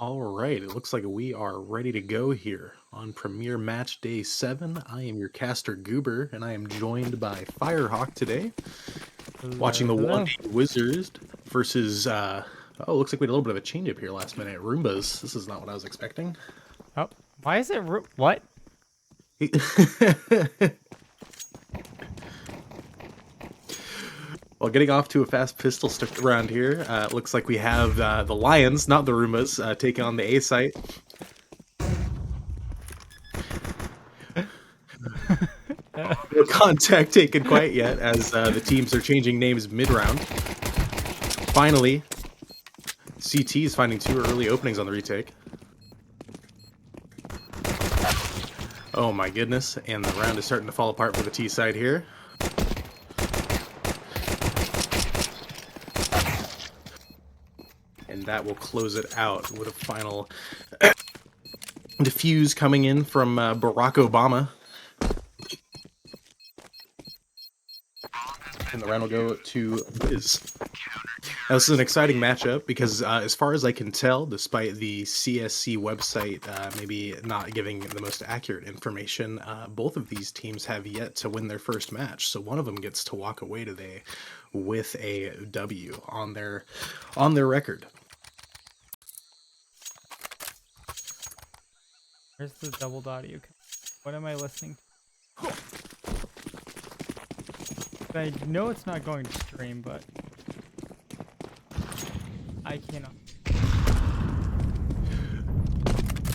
All right, it looks like we are ready to go here on Premier Match Day 7. I am your caster Goober, and I am joined by Firehawk today, watching Hello, the hello. 1D Wizard versus, looks like we had a little bit of a change up here last minute. Roombas. This is not what I was expecting. Oh, why is it what? Well, getting off to a fast pistol stick around here, it looks like we have the Lions, not the Roombas, taking on the A site. No contact taken quite yet, as the teams are changing names mid-round. Finally, CT is finding two early openings on the retake. Oh my goodness, and the round is starting to fall apart for the T side here. And that will close it out with a final defuse coming in from Barack Obama. And the round will go to WIZ. Now, this is an exciting matchup because, as far as I can tell, despite the CSC website maybe not giving the most accurate information, both of these teams have yet to win their first match. So one of them gets to walk away today with a W on their record. Where's the doubled audio? What am I listening to? I know it's not going to stream, but I cannot.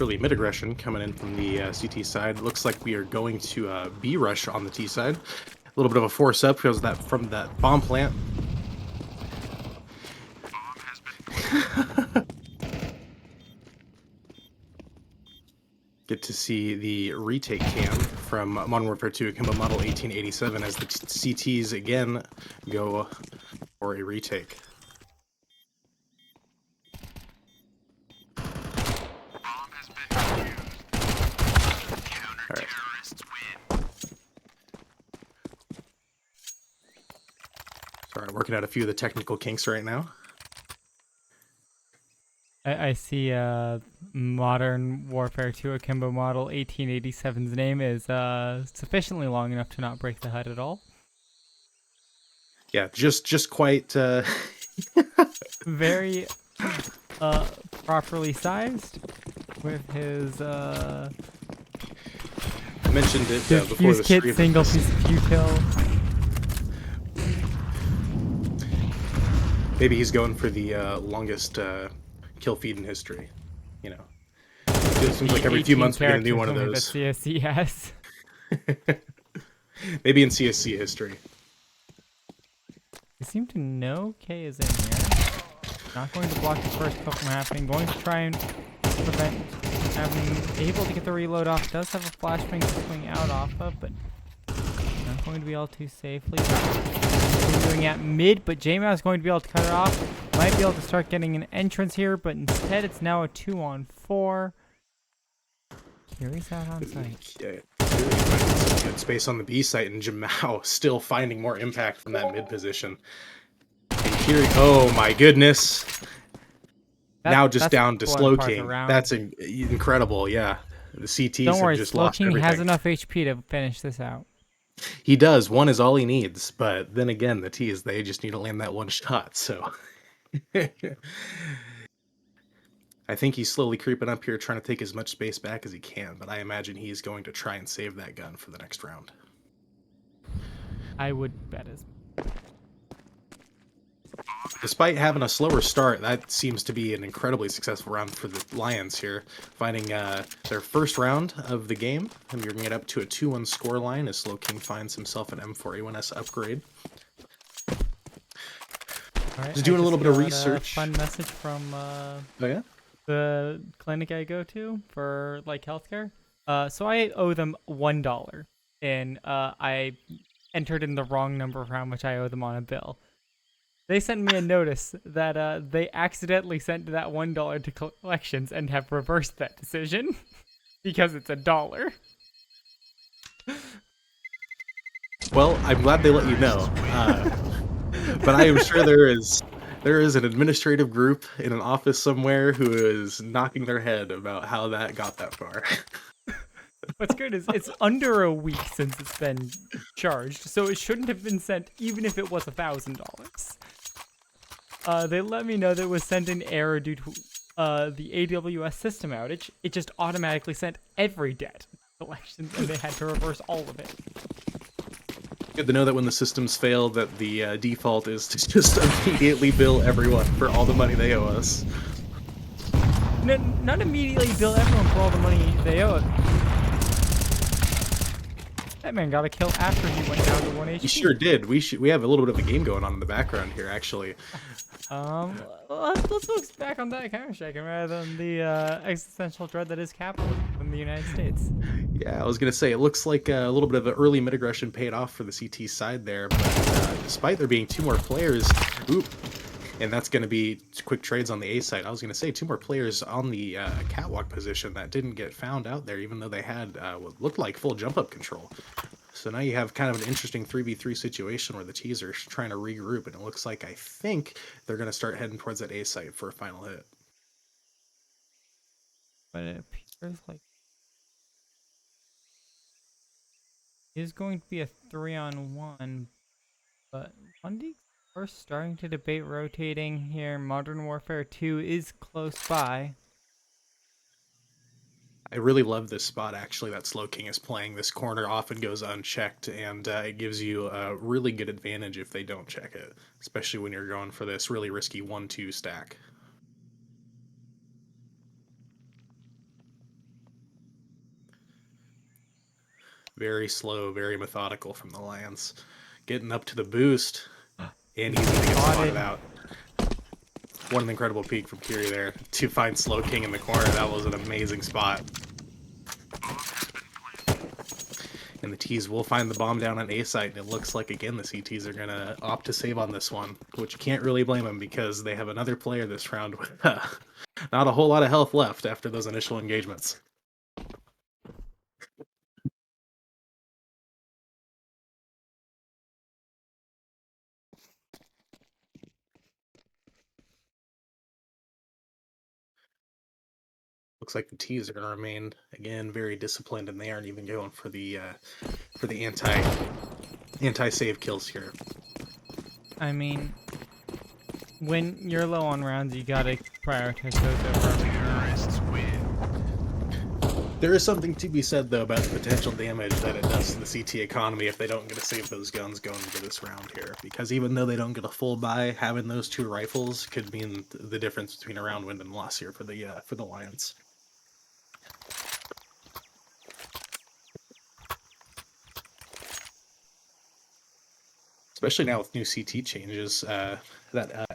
Early mid aggression coming in from the CT side. Looks like we are going to B rush on the T side. A little bit of a force up because that from that bomb plant. Get to see the retake cam from Modern Warfare 2 Akimbo Model 1887 as the CTs again go for a retake. Alright. Sorry, working out a few of the technical kinks right now. I see Modern Warfare 2 Akimbo Model 1887's name is sufficiently long enough to not break the HUD at all. Yeah, just quite Very properly sized with his I mentioned it before the kit stream. single piece of futil. Maybe he's going for the longest kill feed in history. You know, it seems like every few months we get a new one of those. That CSC has. Maybe in CSC history. I seem to know K is in here. Not going to block the first kill from happening. Going to try and prevent having able to get the reload off. Does have a flashbang to swing out off of, but not going to be all too safely. Continuing at mid, but J-Mouse is going to be able to cut it off. Might be able to start getting an entrance here, but instead it's now a 2-on-4. Kiri's out on site. Yeah, some good space on the B site, and Jamau still finding more impact from that mid position. And Kiri, oh my goodness! Now just down to Slow King. That's incredible. Yeah, the CTs Don't worry, have just Slow lost King everything. has enough HP to finish this out. He does. One is all he needs, but then again, the T's, they just need to land that one shot. So I think he's slowly creeping up here, trying to take as much space back as he can, but I imagine he's going to try and save that gun for the next round. I would bet as. Despite having a slower start, that seems to be an incredibly successful round for the Lions here, finding their first round of the game, and bringing it up to a 2-1 scoreline as Slow King finds himself an M4A1S upgrade. Right, Just doing a little bit of research. A fun message from Oh yeah? the clinic I go to for like healthcare. So I owe them $1, and I entered in the wrong number for how much I owe them on a bill. They sent me a notice that they accidentally sent that $1 to collections and have reversed that decision because it's $1. Well, I'm glad they let you know. But I am sure there is There is an administrative group in an office somewhere who is knocking their head about how that got that far. What's good is it's under a week since it's been charged, so it shouldn't have been sent even if it was $1,000. They let me know that it was sent in error due to the AWS system outage. It just automatically sent every debt collections, and they had to reverse all of it. Good to know that when the systems fail, that the default is to just immediately bill everyone for all the money they owe us. No, not immediately bill everyone for all the money they owe it. That man got a kill after he went down to 1 HP. You sure did. We have a little bit of a game going on in the background here, actually. Let's focus back on that counter-striking rather than the existential dread that is capitalism in the United States. Yeah, I was gonna say it looks like a little bit of an early mid-aggression paid off for the CT side there, but despite there being 2 more players, and that's gonna be quick trades on the A side. I was gonna say 2 more players on the catwalk position that didn't get found out there, even though they had what looked like full jump-up control. So now you have kind of an interesting 3v3 situation where the T's are trying to regroup, and it looks like I think they're gonna start heading towards that A site for a final hit. But it appears like it is going to be a 3-on-1, but Lundy's first starting to debate rotating here. Modern Warfare 2 is close by. I really love this spot, actually, that Slow King is playing. This corner often goes unchecked, and it gives you a really good advantage if they don't check it, especially when you're going for this really risky 1-2 stack. Very slow, very methodical from the Lions. Getting up to the boost, and easy to get spotted out. What an incredible peek from Kiri there to find Slow King in the corner. That was an amazing spot. And the T's will find the bomb down on A site, and it looks like, again, the CTs are going to opt to save on this one, which you can't really blame them because they have another player this round with not a whole lot of health left after those initial engagements. Looks like the T's are going to remain, again, very disciplined, and they aren't even going for the anti-save kills here. I mean, when you're low on rounds, you gotta prioritize those over everything else. There is something to be said, though, about the potential damage that it does to the CT economy if they don't get to save those guns going into this round here. Because even though they don't get a full buy, having those 2 rifles could mean the difference between a round win and loss here for the Lions. Especially now with new CT changes, that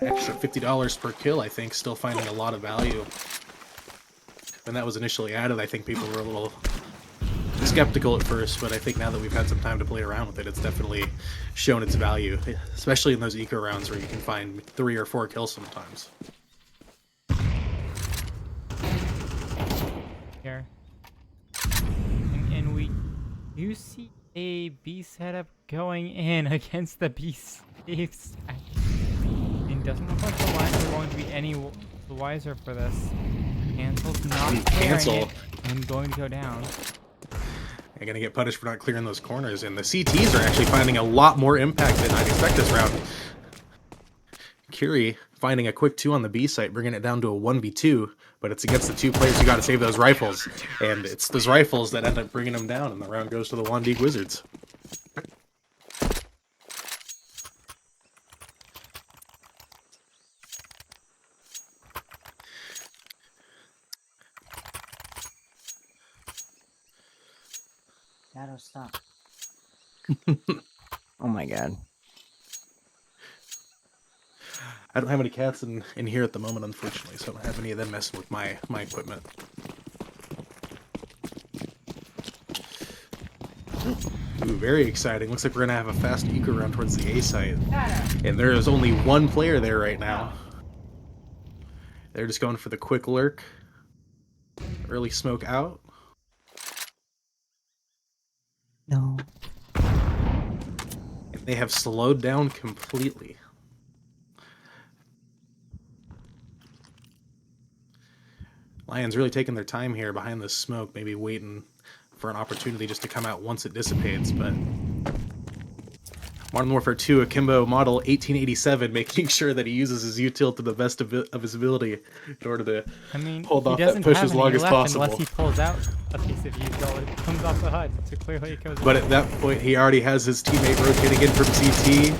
extra $50 per kill, I think, still finding a lot of value. When that was initially added, I think people were a little skeptical at first, but I think now that we've had some time to play around with it, it's definitely shown its value, especially in those eco rounds where you can find 3 or 4 kills sometimes. Here. And we do see a B setup going in against the B safe stack. And doesn't look like the Lions are going to be any the wiser for this. Cancel's not clearing it and going to go down. They're going to get punished for not clearing those corners, and the CTs are actually finding a lot more impact than I'd expect this round. Kiri finding a quick 2 on the B site, bringing it down to a 1v2, but it's against the 2 players who got to save those rifles, and it's those rifles that end up bringing them down, and the round goes to the Deag Wizards. Shadow, stop. Oh my god. I don't have any cats in here at the moment, unfortunately, so I don't have any of them messing with my equipment. Ooh, very exciting. Looks like we're going to have a fast eco round towards the A site. And there is only 1 player there right now. They're just going for the quick lurk. Early smoke out. No. And they have slowed down completely. Lions really taking their time here behind the smoke, maybe waiting for an opportunity just to come out once it dissipates, but Modern Warfare 2 Akimbo Model 1887, making sure that he uses his util to the best of his ability in order to I mean, hold he off that doesn't push have as any long as left possible. unless he pulls out a piece of util. It comes off the HUD, so clearly it goes. But at that point, he already has his teammate rotating in from CT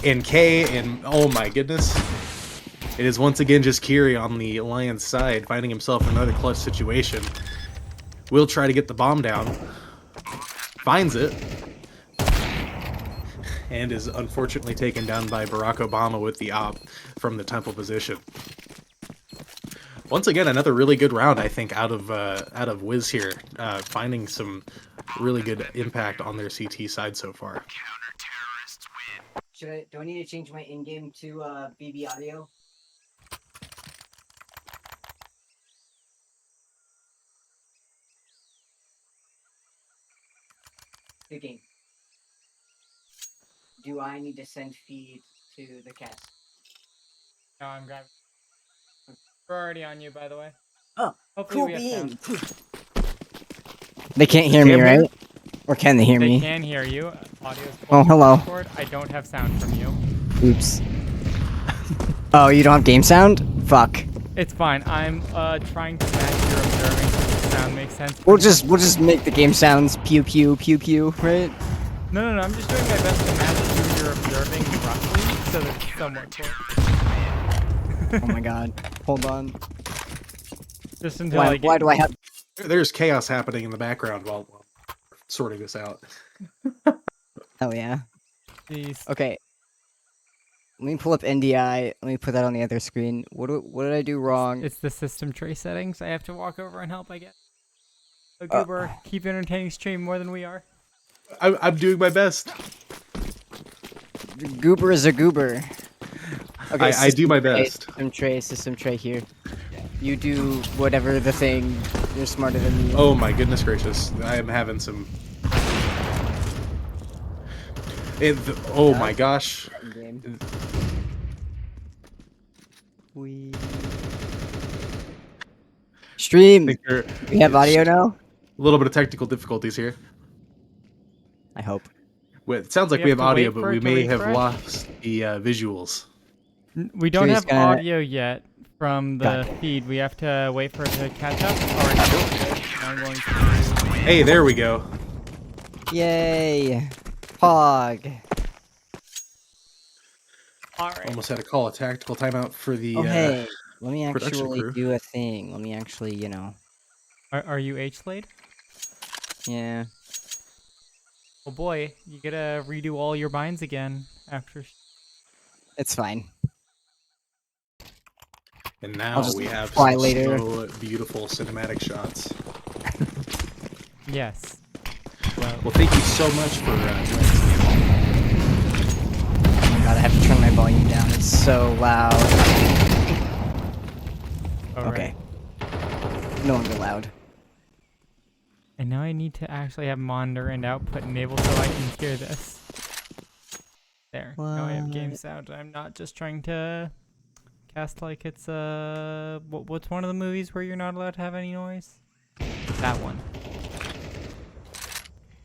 and K, and oh my goodness. It is once again just Kiri on the Lions side, finding himself in another clutch situation. Will try to get the bomb down. Finds it. And is unfortunately taken down by Barack Obama with the op from the temple position. Once again, another really good round, I think, out of WIZ here, finding some really good impact on their CT side so far. Do I need to change my in-game to BB audio? Good game. Do I need to send feed to the cast? No, I'm grabbing. We're already on you, by the way. Oh, Hopefully cool we have bean. sound. They can't hear me, right? Or can they hear They me? can hear you. Audio's Oh, hello. I don't have sound from you. Oops. Oh, you don't have game sound? Fuck. It's fine. I'm trying to match your observing so the sound makes sense. We'll just make the game sounds pew pew pew pew, right? No. I'm just doing my best to match who you're observing roughly so that it's somewhat close. Oh my god. Hold on. Just until I get... Why do I have... There's chaos happening in the background while sorting this out. Oh yeah. These... Okay. Let me pull up NDI. Let me put that on the other screen. What did I do wrong? It's the system tray settings. I have to walk over and help, I guess. So Goober, keep entertaining stream more than we are. I'm doing my best. Goober is a goober. Okay, I do my best. System tray here. You do whatever the thing. You're smarter than me. Oh my goodness gracious. I am having some... oh my gosh. Stream. I think We have audio now? a little bit of technical difficulties here. I hope. Well, it sounds like We we have have to audio, wait but for we it to may have refresh? lost the visuals. We don't Drew's have gonna- audio yet from the Got feed. We have to wait for it to catch up. Alright, I'm going to... Hey, there we go. Yay. Pog. Alright. Almost had to call a tactical timeout for the Oh, hey. Let me production actually crew. do a thing. Let me actually, you know. Are you H-Laid? Yeah. Oh boy, you gotta redo all your binds again after... It's fine. And I'll now just we have fly some later. slow, beautiful cinematic shots. Yes. Well, thank you so much for Oh my god, I have to turn my volume down. It's so loud. Alright. Okay. No longer loud. And now I need to actually have monitor and output enabled so I can hear this. There. Now I have game What? sound. I'm not just trying to cast like it's what's one of the movies where you're not allowed to have any noise? That one.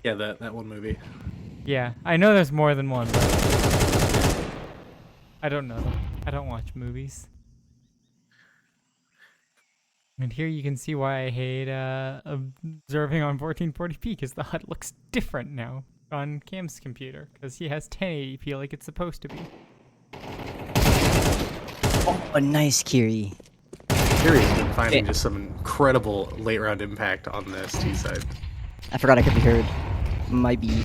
yeah, that one movie. Yeah, I know there's more than one, but I don't know. I don't watch movies. And here you can see why I hate observing on 1440p, because the HUD looks different now on Cam's computer, because he has 1080p like it's supposed to be. Oh, a nice Kiri. Kiri's been finding just some incredible late round impact on the ST side. I forgot I could be heard. Might be.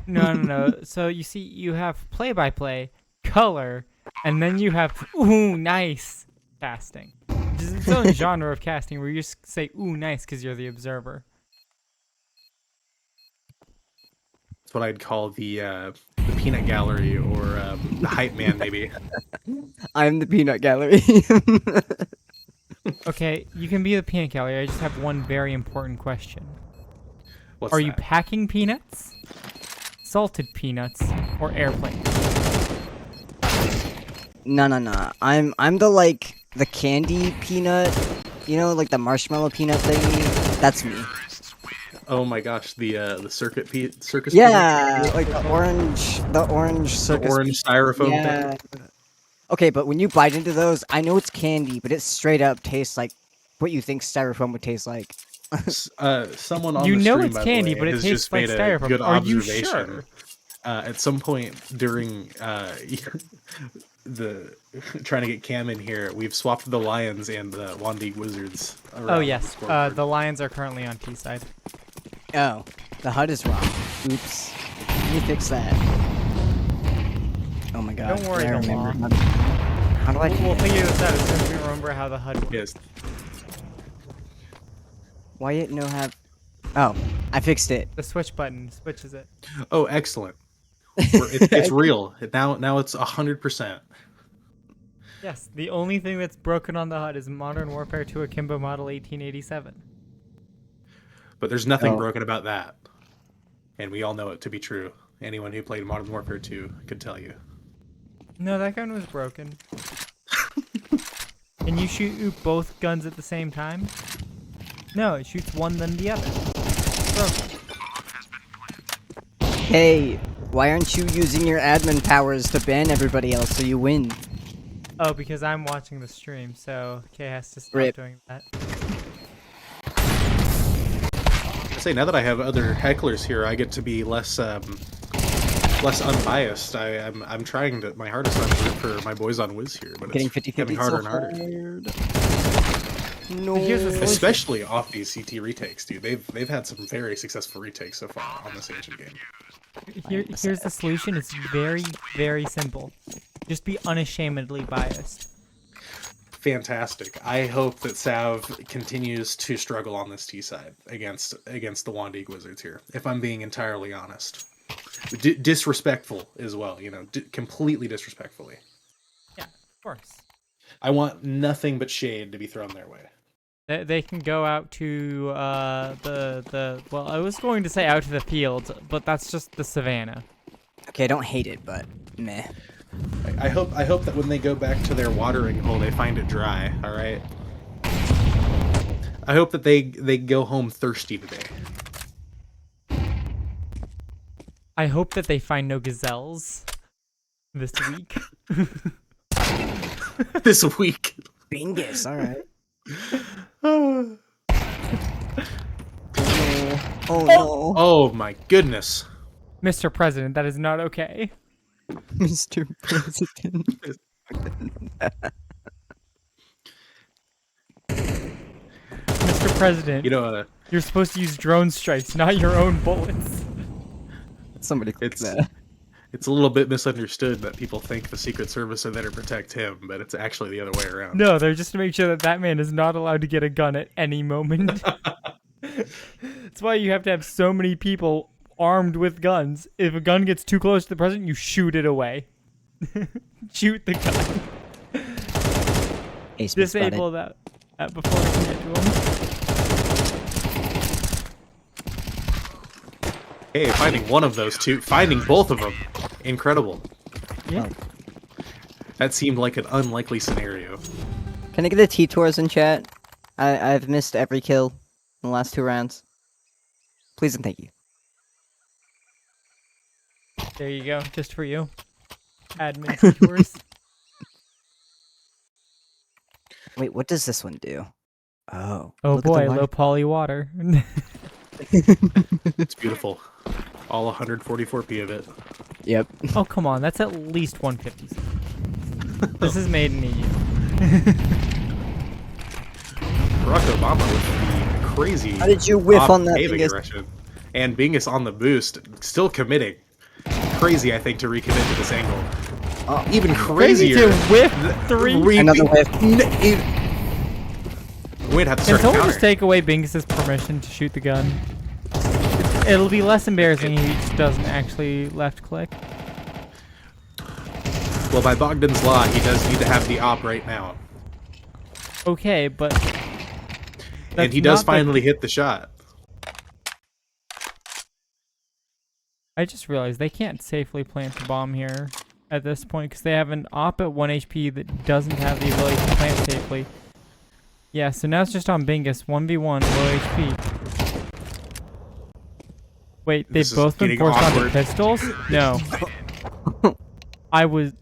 No. So you see, you have play-by-play, color, and then you have ooh nice casting. It's its own genre of casting where you just say ooh nice because you're the observer. That's what I'd call the peanut gallery or the hype man, maybe. I'm the peanut gallery. Okay, you can be the peanut gallery. I just have one very important question. What's Are you that? packing peanuts, salted peanuts, or airplane? No. I'm the like the candy peanut, you know, like the marshmallow peanut thingy. That's me. Oh my gosh, the circus Yeah, peanuts? like the orange The circus. orange styrofoam Yeah. thing. Okay, but when you bite into those, I know it's candy, but it straight up tastes like what you think styrofoam would taste like. Someone on You the know stream, it's by candy, the way, but it has tastes just like made a styrofoam. good Are you observation. sure? At some point during the trying to get Cam in here, we've swapped the Lions and the Wandig Wizards around. Oh the yes, scoreboard. the Lions are currently on T side. Oh, the HUD is wrong. Oops. Let me fix that. Oh my god. Don't worry, I the law. remember. How do I do We'll that? figure this out as soon as we remember how the HUD works. Yes. Why it no have? Oh, I fixed it. The switch button switches it. Oh, excellent. It's real now. It's 100%. Yes, the only thing that's broken on the HUD is Modern Warfare 2 Akimbo Model 1887. But there's nothing Oh. broken about that, and we all know it to be true. Anyone who played Modern Warfare 2 could tell you. No, that gun was broken. Can you shoot both guns at the same time? No, it shoots one then the other. Broken. Hey, why aren't you using your admin powers to ban everybody else so you win? Oh, because I'm watching the stream, so Kay has to stop Rip. doing that. I say, now that I have other hecklers here, I get to be less unbiased. I'm trying my hardest not to root for my boys on WIZ here, but Getting it's 50 becoming 50 harder so and harder. hard. No. Here's the solution. Especially off these CT retakes, dude. They've had some very successful retakes so far on this ancient game. Here's the solution. It's very, very simple. Just be unashamedly biased. Fantastic. I hope that SAV continues to struggle on this T side against the Wandig Wizards here, if I'm being entirely honest. Disrespectful as well, you know, completely disrespectfully. Yeah, of course. I want nothing but shade to be thrown their way. They can go out to well, I was going to say out to the field, but that's just the savannah. Okay, I don't hate it, but meh. I hope that when they go back to their watering hole, they find it dry. All right. I hope that they go home thirsty today. I hope that they find no gazelles this week. This week. Bingus, alright. Oh Oh no. oh my goodness. Mr. President, that is not okay. Mr. President. Mr. President, You know, you're supposed to use drone strikes, not your own bullets. Somebody click it's that. it's a little bit misunderstood that people think the Secret Service are there to protect him, but it's actually the other way around. No, they're just to make sure that that man is not allowed to get a gun at any moment. That's why you have to have so many people armed with guns. If a gun gets too close to the president, you shoot it away. Shoot the gun. Ace Disable that before I can get to him. Hey, finding one of those two, finding both of them, incredible. Yeah. That seemed like an unlikely scenario. Can I get the T-Tours in chat? I've missed every kill in the last 2 rounds. Please and thank you. There you go, just for you. Admin tours. Wait, what does this one do? Oh. Oh look at the boy, light. low poly water. It's beautiful. All 144p of it. Yep. Oh come on, that's at least 150. This is made in EU. Barack Obama with the crazy How did you whiff on that off-paving Bingus? aggression. And Bingus on the boost, still committing. Crazy, I think, to recommit to this angle. Even Crazy crazier. to whip 3. Another whiff. We'd have to Can start someone counter. just take away Bingus's permission to shoot the gun? It'll be less embarrassing if he just doesn't actually left click. Well, by Bogdan's law, he does need to have the op right now. Okay, but And he does finally hit the shot. I just realized they can't safely plant the bomb here. at this point because they have an op at 1 HP that doesn't have the ability to plant safely. Yeah, so now it's just on Bingus, 1v1, low HP. Wait, they've This is both been getting forced onto awkward. pistols? No. I was...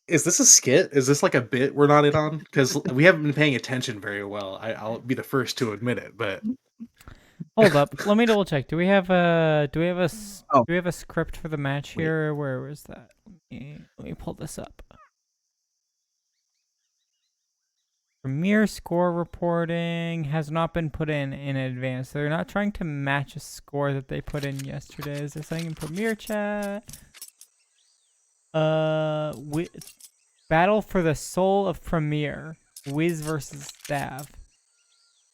Is this a skit? Is this like a bit we're not in on? Because we haven't been paying attention very well. I'll be the first to admit it, but Hold up, let me double check. Do we have a Oh. do we have a script for the match here? Where was that? Let me pull this up. Premier score reporting has not been put in advance. They're not trying to match a score that they put in yesterday. Is there something in Premier chat? Battle for the soul of Premier. WIZ versus SAV.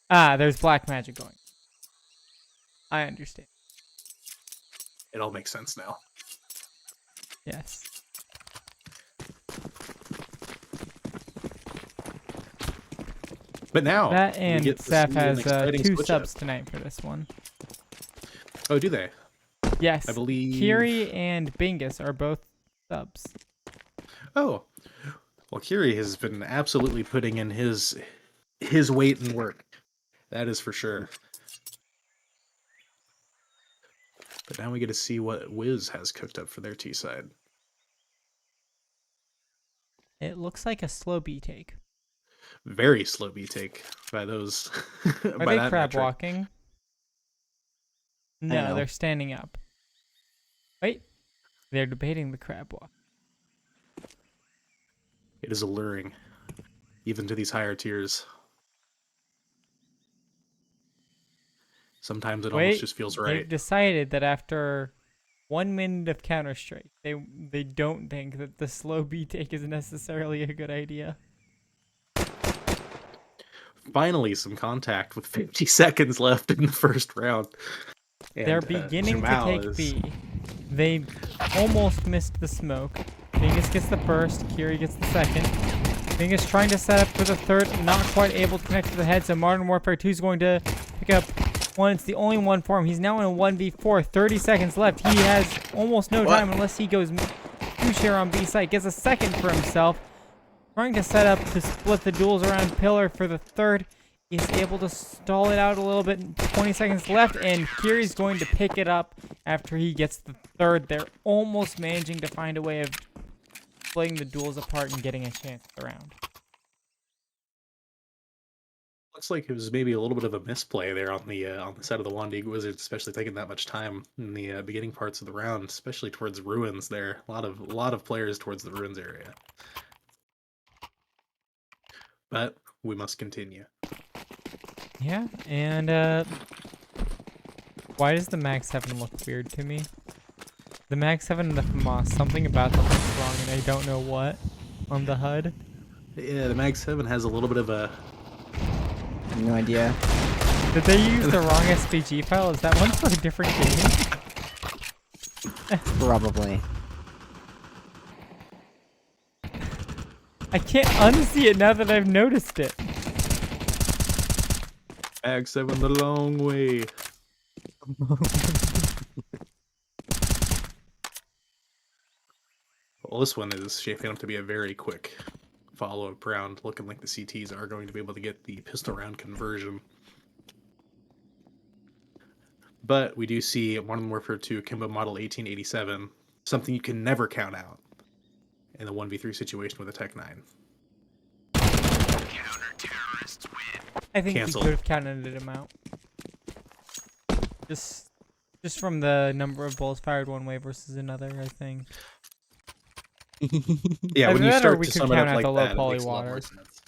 Ah, there's black magic going. I understand. it all makes sense now. Yes. But now That we and get to SAF see an has exciting 2 switch subs up. tonight for this one. Oh, do they? Yes. I believe. Kiri and Bingus are both subs. Oh, well, Kiri has been absolutely putting in his weight and work. That is for sure. But now we get to see what WIZ has cooked up for their T side. It looks like a slow B take. Very slow B take by those. Are by they that crab metric. walking? No, know. they're standing up. Wait, they're debating the crab walk. It is alluring, even to these higher tiers. Sometimes it almost just feels right. They've decided that after 1 minute of Counter-Strike, they don't think that the slow B take is necessarily a good idea. Finally, some contact with 50 seconds left in the first round. And, They're beginning to Jamal take is- B. They almost missed the smoke. Bingus gets the first, Kiri gets the second. Bingus trying to set up for the third, not quite able to connect to the head, so Modern Warfare 2 is going to pick up one. It's the only one for him. He's now in a 1v4, 30 seconds left. He has almost no time unless he goes two share on B site. Gets a second for himself. Trying to set up to split the duels around Pillar for the third. He's able to stall it out a little bit. 20 seconds left, and Kiri's going to pick it up after he gets the third. They're almost managing to find a way of splitting the duels apart and getting a chance at the round. Looks like it was maybe a little bit of a misplay there on the side of the Wandig Wizards, especially taking that much time in the beginning parts of the round, especially towards ruins. There, a lot of players towards the ruins area. But we must continue. Yeah, and why does the Mag 7 look weird to me? The Mag 7 and the FAMAS, something about them looks wrong, and I don't know what on the HUD. Yeah, the Mag 7 has a little bit of a. No idea. Did they use the wrong SVG file? Is that one for a different game? Probably. I can't unsee it now that I've noticed it. Mag 7 the long way. Well, this one is shaping up to be a very quick follow-up round, looking like the CTs are going to be able to get the pistol round conversion. But we do see Modern Warfare 2 Kimbo Model 1887, something you can never count out in a 1v3 situation with a Tech 9. I think Cancel. we could have counted him out. Just from the number of bullets fired one way versus another, I think. Yeah, Either when you that or start we to could sum it count up out like the low that, it poly makes a lot more water. sense.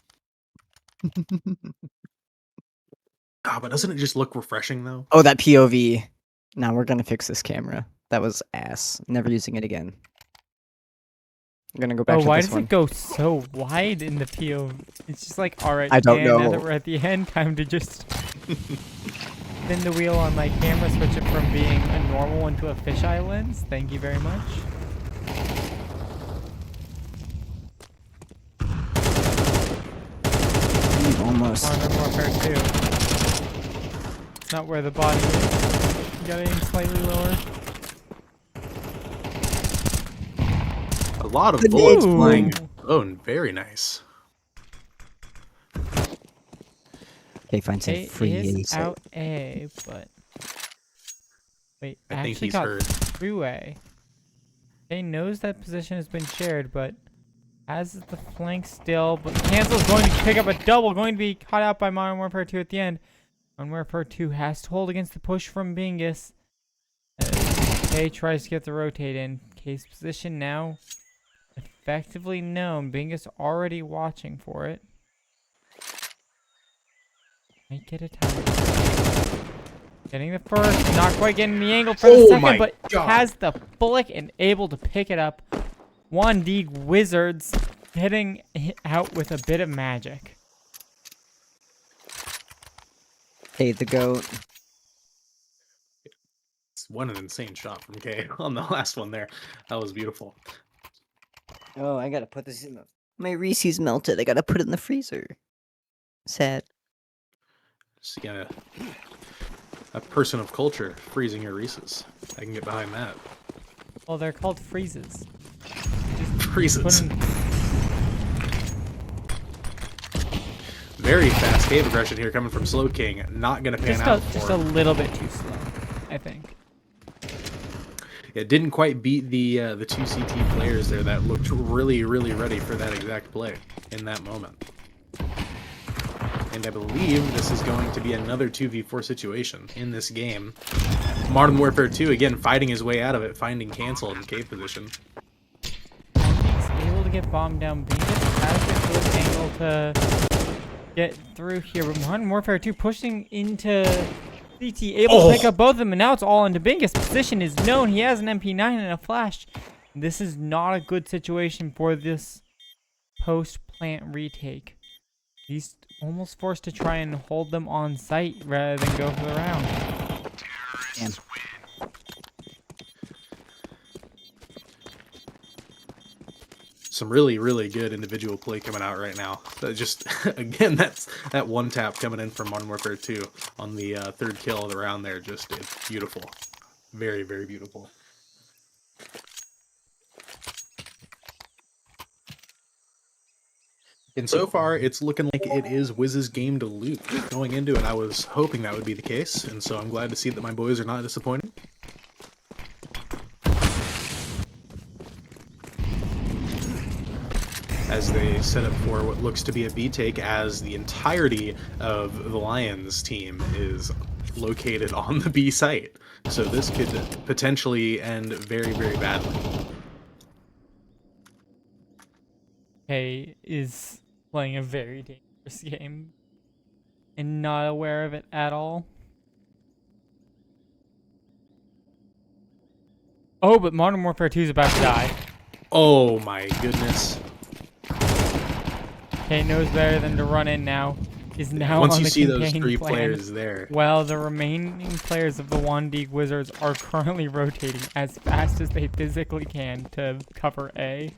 Ah, but doesn't it just look refreshing though? Oh, that POV. Now we're gonna fix this camera. That was ass. Never using it again. I'm gonna go back to Why this does one. it go so wide in the PO? It's just like, alright, I don't now know. that we're at the end, time to just spin the wheel on my camera, switch it from being a normal one to a fisheye lens. Thank you very much. Almost. Modern Warfare 2. It's not where the body is. You gotta aim slightly lower. A lot of The bullets Ooh. flying. Oh, very nice. Okay, find some A free is A site. out A, but wait, I think actually he's got hurt. through A. A knows that position has been shared, but has the flank still. But Cancel's going to pick up a double, going to be caught out by Modern Warfare 2 at the end. Modern Warfare 2 has to hold against the push from Bingus. K tries to get the rotate in. K's position now effectively known. Bingus already watching for it. Might get a time. Getting the first, not quite getting the angle for the Oh second, my but God. has the flick and able to pick it up. Deag Wizards hitting out with a bit of magic. Hey, the goat. It's an insane shot from K on the last one there. That was beautiful. Oh, I gotta put this in the... My Reese's melted. I gotta put it in the freezer. Sad. Just a person of culture freezing your Reese's. I can get behind that. Well, they're called freezes. Freezes. Put 'em- Very fast cave aggression here coming from Slow King. Not gonna pan out just for a him. little bit too slow, I think. It didn't quite beat the two CT players there that looked really, really ready for that exact play in that moment. And I believe this is going to be another 2v4 situation in this game. Modern Warfare 2 again fighting his way out of it, finding Cancel in cave position. He's able to get bombed down. Bingus has a good angle to get through here, but Modern Warfare 2 pushing into CT, able to pick up both of them, and now it's all into Bingus. Position is known. He has an MP9 and a flash. This is not a good situation for this post-plant retake. He's almost forced to try and hold them on site rather than go for the round. Damn. Some really, really good individual play coming out right now. So just again, that's that one tap coming in from Modern Warfare 2 on the third kill of the round there. Just it's beautiful, very, very beautiful. And so far, it's looking like it is WIZ's game to lose. Going into it, I was hoping that would be the case, and so I'm glad to see that my boys are not disappointed. As they set up for what looks to be a B take, as the entirety of the Lions team is located on the B site. So this could potentially end very, very badly. K is playing a very dangerous game and not aware of it at all. Oh, but Modern Warfare 2 is about to die. Oh my goodness. K knows better than to run in now. Is now Once on you the see those contained three plan. players there. Well, the remaining players of the Deag Wizards are currently rotating as fast as they physically can to cover A.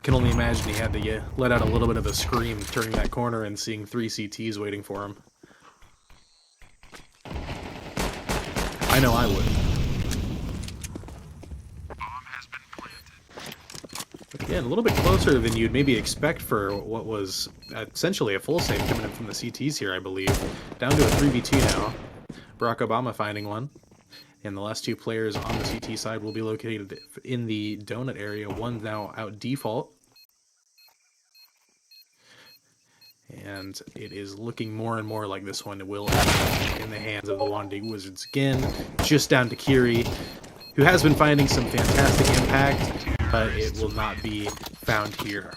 Can only imagine he had to let out a little bit of a scream turning that corner and seeing three CTs waiting for him. I know I would. Again, a little bit closer than you'd maybe expect for what was essentially a full save coming in from the CTs here, I believe. Down to a 3v2 now. Barack Obama finding one. And the last two players on the CT side will be located in the donut area. One now out default. And it is looking more and more like this one will end in the hands of the Deag Wizards again. Just down to Kiri, who has been finding some fantastic impact, but it will not be found here.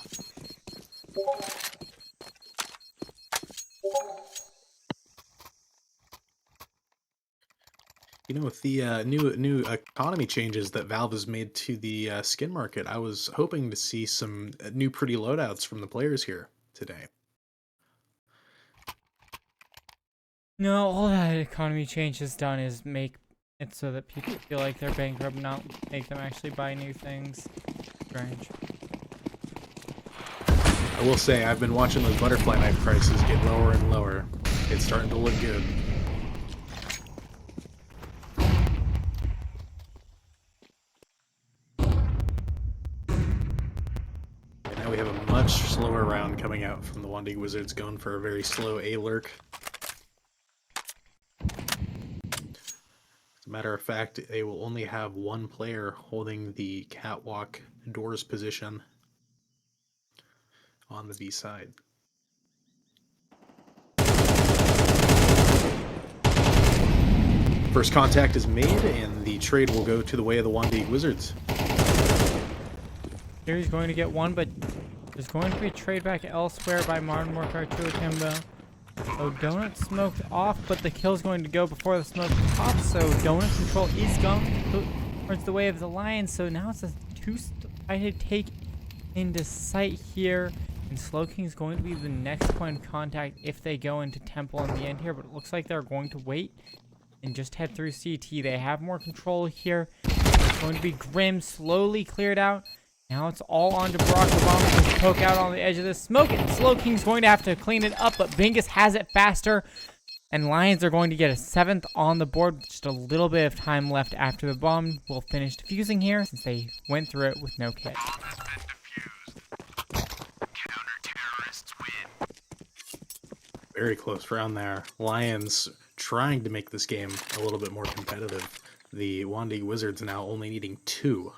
You know, with the new economy changes that Valve has made to the skin market, I was hoping to see some new pretty loadouts from the players here today. No, all that economy change has done is make it so that people feel like they're bankrupt, not make them actually buy new things. Strange. I will say, I've been watching those butterfly knife prices get lower and lower. It's starting to look good. Now we have a much slower round coming out from the Deag Wizards, going for a very slow A lurk. As a matter of fact, they will only have one player holding the catwalk doors position on the B side. First contact is made, and the trade will go to the way of the Deag Wizards. Here he's going to get one, but there's going to be a trade back elsewhere by Modern Warfare 2 Akimbo. So Donut smoked off, but the kill's going to go before the smoke pops, so Donut control is going towards the way of the Lions, so now it's a two-sided take into sight here, and Slow King's going to be the next point of contact if they go into Temple in the end here, but it looks like they're going to wait and just head through CT. They have more control here. It's going to be Grim, slowly cleared out. Now it's all on to Barack Obama to poke out on the edge of this smoke, and Slow King's going to have to clean it up, but Bingus has it faster, and Lions are going to get a 7th on the board with just a little bit of time left after the bomb will finish defusing here, since they went through it with no kit. Very close round there. Lions trying to make this game a little bit more competitive. The Deag Wizards now only needing 2.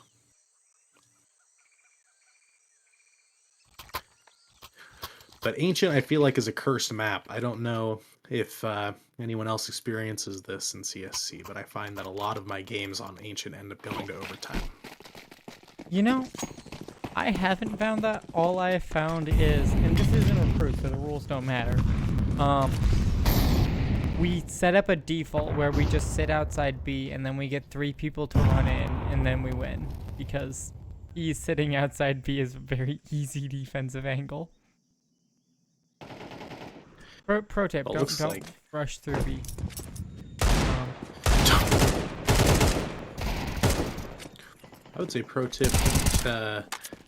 But Ancient, I feel like, is a cursed map. I don't know if anyone else experiences this in CSC, but I find that a lot of my games on Ancient end up going to overtime. You know, I haven't found that. All I have found is, and this isn't recruit, so the rules don't matter. We set up a default where we just sit outside B, and then we get 3 people to run in, and then we win. Because sitting outside B is a very easy defensive angle. Pro tip, don't rush through B. I would say pro tip,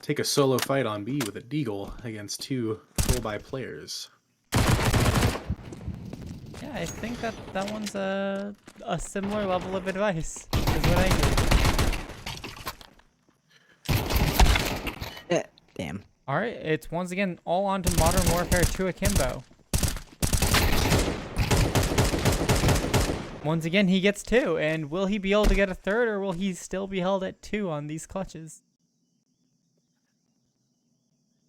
take a solo fight on B with a Deagle against 2 full-buy players. Yeah, I think that one's a similar level of advice, is what I do. Damn. Alright, it's once again all on to Modern Warfare 2 Akimbo. Once again, he gets 2, and will he be able to get a 3rd, or will he still be held at 2 on these clutches?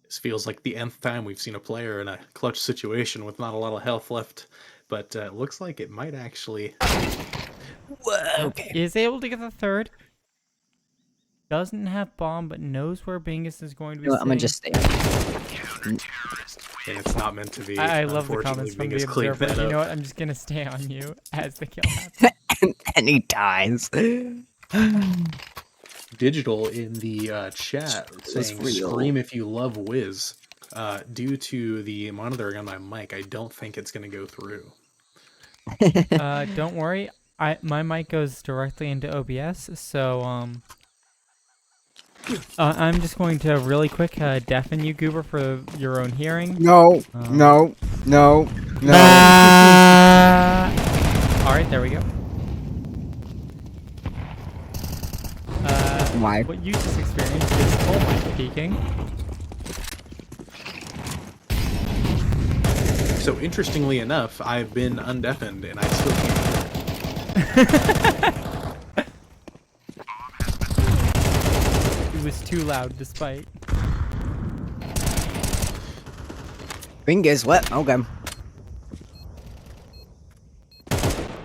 This feels like the nth time we've seen a player in a clutch situation with not a lot of health left, but it looks like it might actually... Whoa, okay. Is able to get the 3rd. Doesn't have bomb, but knows where Bingus is going to be. You know what, I'm gonna just stay. And it's not meant to be. I love the comments from the Bingus cleaned observer. that You up. know what? I'm just gonna stay on you as the kill happens. And he dies. Digital in the chat saying, real. "Scream if you love WIZ." Due to the monitoring on my mic, I don't think it's going to go through. Don't worry. My mic goes directly into OBS, so I'm just going to really quick deafen you, Goober, for your own hearing. No, no. Alright, there we go. Why? What you just experienced is full mic peaking. So interestingly enough, I've been undeafened and I still can't hear it. It was too loud, despite. Bingus, what? Okay.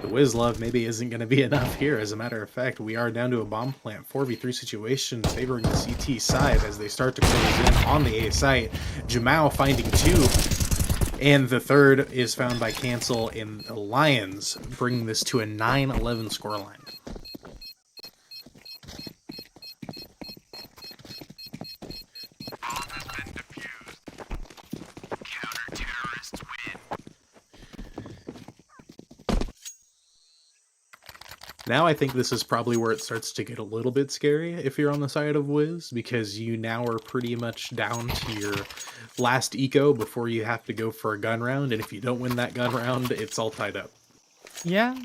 The WIZ love maybe isn't going to be enough here. As a matter of fact, we are down to a bomb plant 4v3 situation favoring the CT side as they start to close in on the A site. Jamao finding 2, and the 3rd is found by Cancel, and the Lions bringing this to a 9-11 scoreline. Now I think this is probably where it starts to get a little bit scary if you're on the side of WIZ, because you now are pretty much down to your last eco before you have to go for a gun round, and if you don't win that gun round, it's all tied up. Yeah.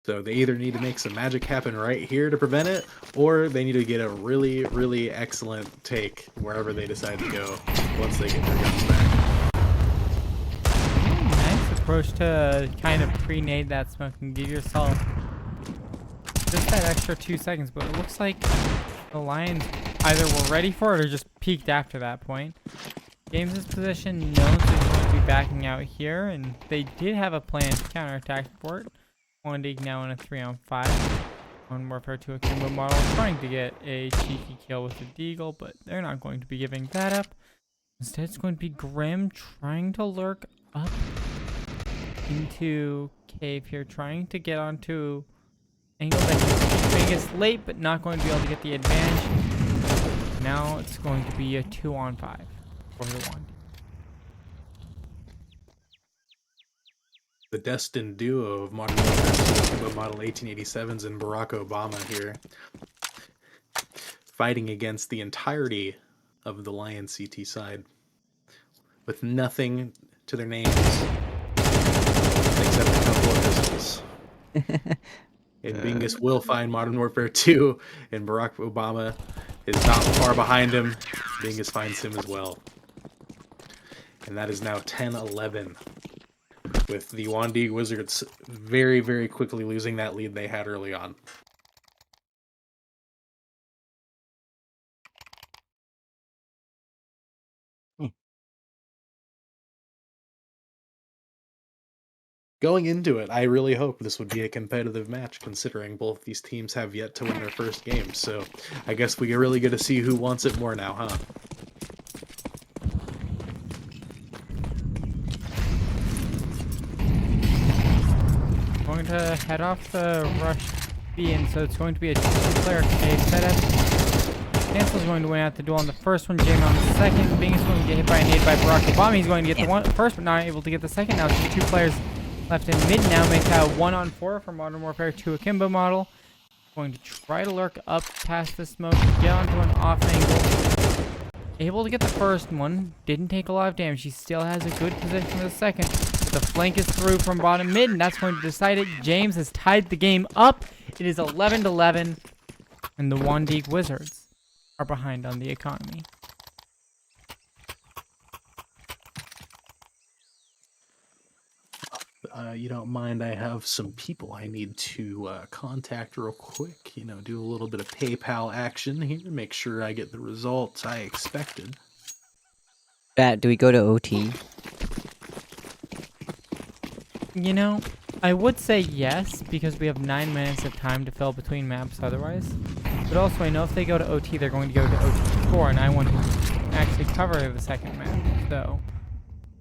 So they either need to make some magic happen right here to prevent it, or they need to get a really, really excellent take wherever they decide to go once they get their guns back. Nice approach to kind of pre-nade that smoke and give yourself just that extra 2 seconds, but it looks like the Lions either were ready for it or just peeked after that point. James' position knows they're going to be backing out here, and they did have a plan to counterattack for it. Deag now in a 3-on-5 on Warfare 2 Akimbo model, trying to get a cheeky kill with the Deagle, but they're not going to be giving that up. Instead, it's going to be Grim trying to lurk up into cave here, trying to get onto angle that he's biggest late, but not going to be able to get the advantage. Now it's going to be a 2-on-5 for the one. The destined duo of Modern Warfare 2 Akimbo Model 1887s and Barack Obama here, fighting against the entirety of the Lion CT side, with nothing to their names except a couple of pistols. And Bingus will find Modern Warfare 2, and Barack Obama is not far behind him. Bingus finds him as well. And that is now 10-11. With the Deag Wizards very, very quickly losing that lead they had early on. Going into it, I really hope this would be a competitive match, considering both these teams have yet to win their first game. So I guess we really get to see who wants it more now, huh? Going to head off the rush B, and so it's going to be a two-player cave setup. Cancel's going to win out the duel on the first one, Jamie on the second. Bingus going to get hit by a nade by Barack Obama. He's going to get the first, but not able to get the second. Now it's 2 players left in mid. Now make that a 1-on-4 for Modern Warfare 2 Akimbo model. Going to try to lurk up past the smoke, get onto an off angle. Able to get the first one. Didn't take a lot of damage. He still has a good position for the second. But the flank is through from bottom mid, and that's going to decide it. James has tied the game up. It is 11-11, and the Deag Wizards are behind on the economy. You don't mind, I have some people I need to contact real quick. You know, do a little bit of PayPal action here, make sure I get the results I expected. Bat, do we go to OT? You know, I would say yes, because we have 9 minutes of time to fill between maps otherwise. But also, I know if they go to OT, they're going to go to OT4, and I want to actually cover the second map. So,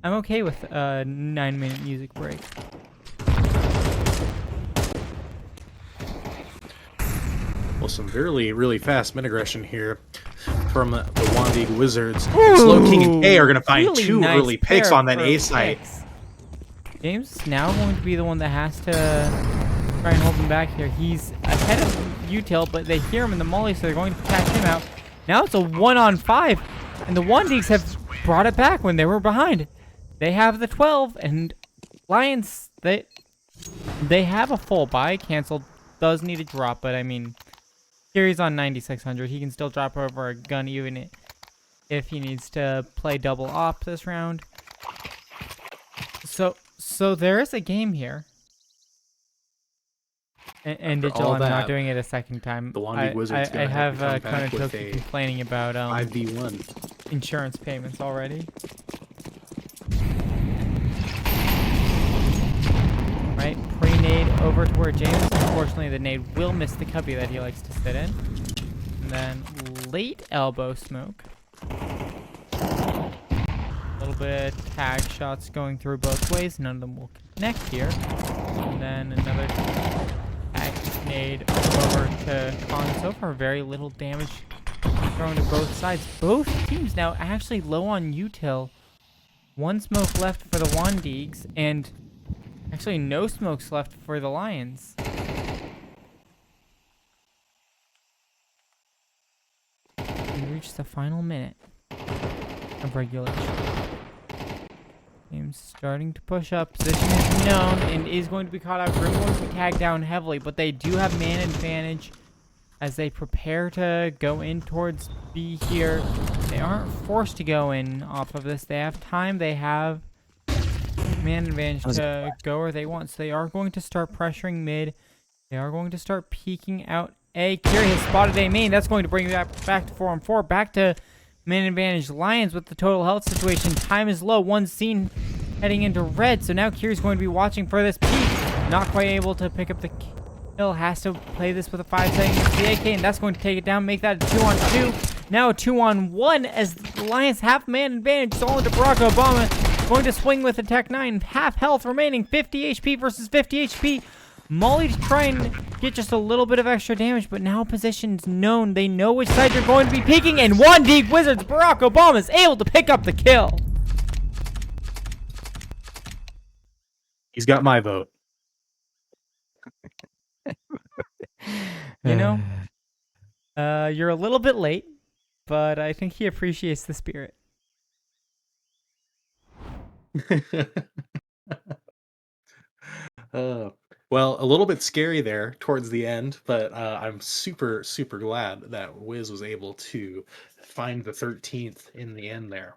I'm okay with a 9-minute music break. Well, some really, really fast mid aggression here from the Deag Wizards. Slow King and K are going to find really 2 nice early picks pair on that of A site. picks. James is now going to be the one that has to try and hold him back here. He's ahead of Util, but they hear him in the molly, so they're going to catch him out. Now it's a 1-on-5, and the Deags have brought it back when they were behind. They have the 12, and Lions, they have a full buy. Canceled does need a drop, but I mean, here he's on 9,600. He can still drop over a gun even if he needs to play double op this round. So there is a game here. And Digital, I'm not doing it a second time. The Deag Wizards I have come back Konatoki complaining about 5v1 insurance payments already. Right, pre-nade over to where James. Unfortunately, the nade will miss the cubby that he likes to sit in. And then late elbow smoke. A little bit of tag shots going through both ways. None of them will connect here. And then another tag nade over to Kong. So far, very little damage thrown to both sides. Both teams now actually low on util. 1 smoke left for the Deags, and actually no smokes left for the Lions. We reached the final minute of regulation. Game's starting to push up. Position is known and is going to be caught out. Grim going to be tagged down heavily, but they do have man advantage as they prepare to go in towards B here. They aren't forced to go in off of this. They have time. They have man advantage to go where they want. So they are going to start pressuring mid. They are going to start peeking out A. Kiri has spotted A main. That's going to bring that back to 4-on-4. Back to man advantage. Lions with the total health situation. Time is low. One scene heading into red. So now Kiri's going to be watching for this peek. Not quite able to pick up the kill. Has to play this with a 5-second the AK, and that's going to take it down. Make that a 2-on-2. Now a 2-on-1 as the Lions have man advantage. It's all into Barack Obama. Going to swing with a Tech 9. Half health remaining. 50 HP versus 50 HP. Molly to try and get just a little bit of extra damage, but now position's known. They know which side they're going to be peeking, and one Deag Wizards, Barack Obama is able to pick up the kill. He's got my vote. You know, you're a little bit late, but I think he appreciates the spirit. Well, a little bit scary there towards the end, but I'm super, super glad that WIZ was able to find the 13th in the end there.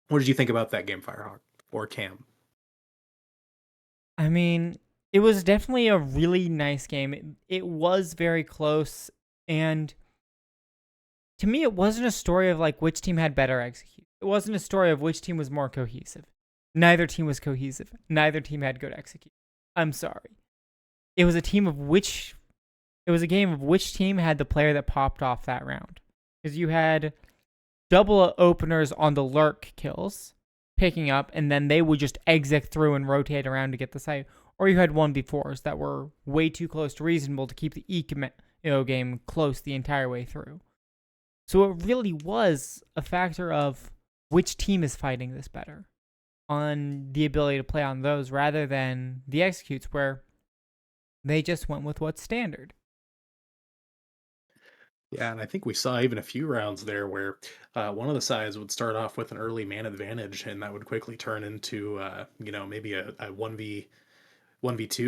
What did you think about that game, Firehawk or Cam? I mean, it was definitely a really nice game. It was very close, and to me, it wasn't a story of like which team had better execution. It wasn't a story of which team was more cohesive. Neither team was cohesive. Neither team had good execution. I'm sorry. It was a game of which team had the player that popped off that round. Because you had double openers on the lurk kills, picking up, and then they would just exit through and rotate around to get the site. Or you had 1v4s that were way too close to reasonable to keep the game close the entire way through. So it really was a factor of which team is fighting this better on the ability to play on those rather than the executes where they just went with what's standard. Yeah, and I think we saw even a few rounds there where one of the sides would start off with an early man advantage, and that would quickly turn into maybe a 1v2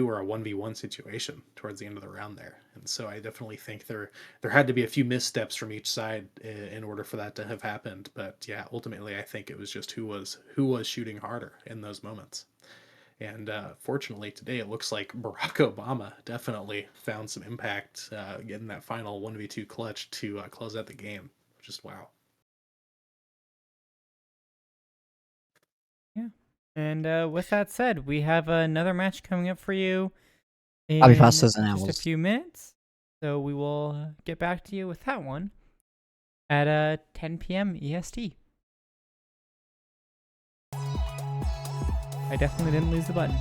or a 1v1 situation towards the end of the round there. And so I definitely think there had to be a few missteps from each side in order for that to have happened. But yeah, ultimately I think it was just who was shooting harder in those moments. And fortunately today it looks like Barack Obama definitely found some impact getting that final 1v2 clutch to close out the game. Just wow. Yeah. And with that said, we have another match coming up for you in I'll be fast as an just a few minutes. So we will get back to you with that one at 10 p.m. EST. I definitely didn't lose the button.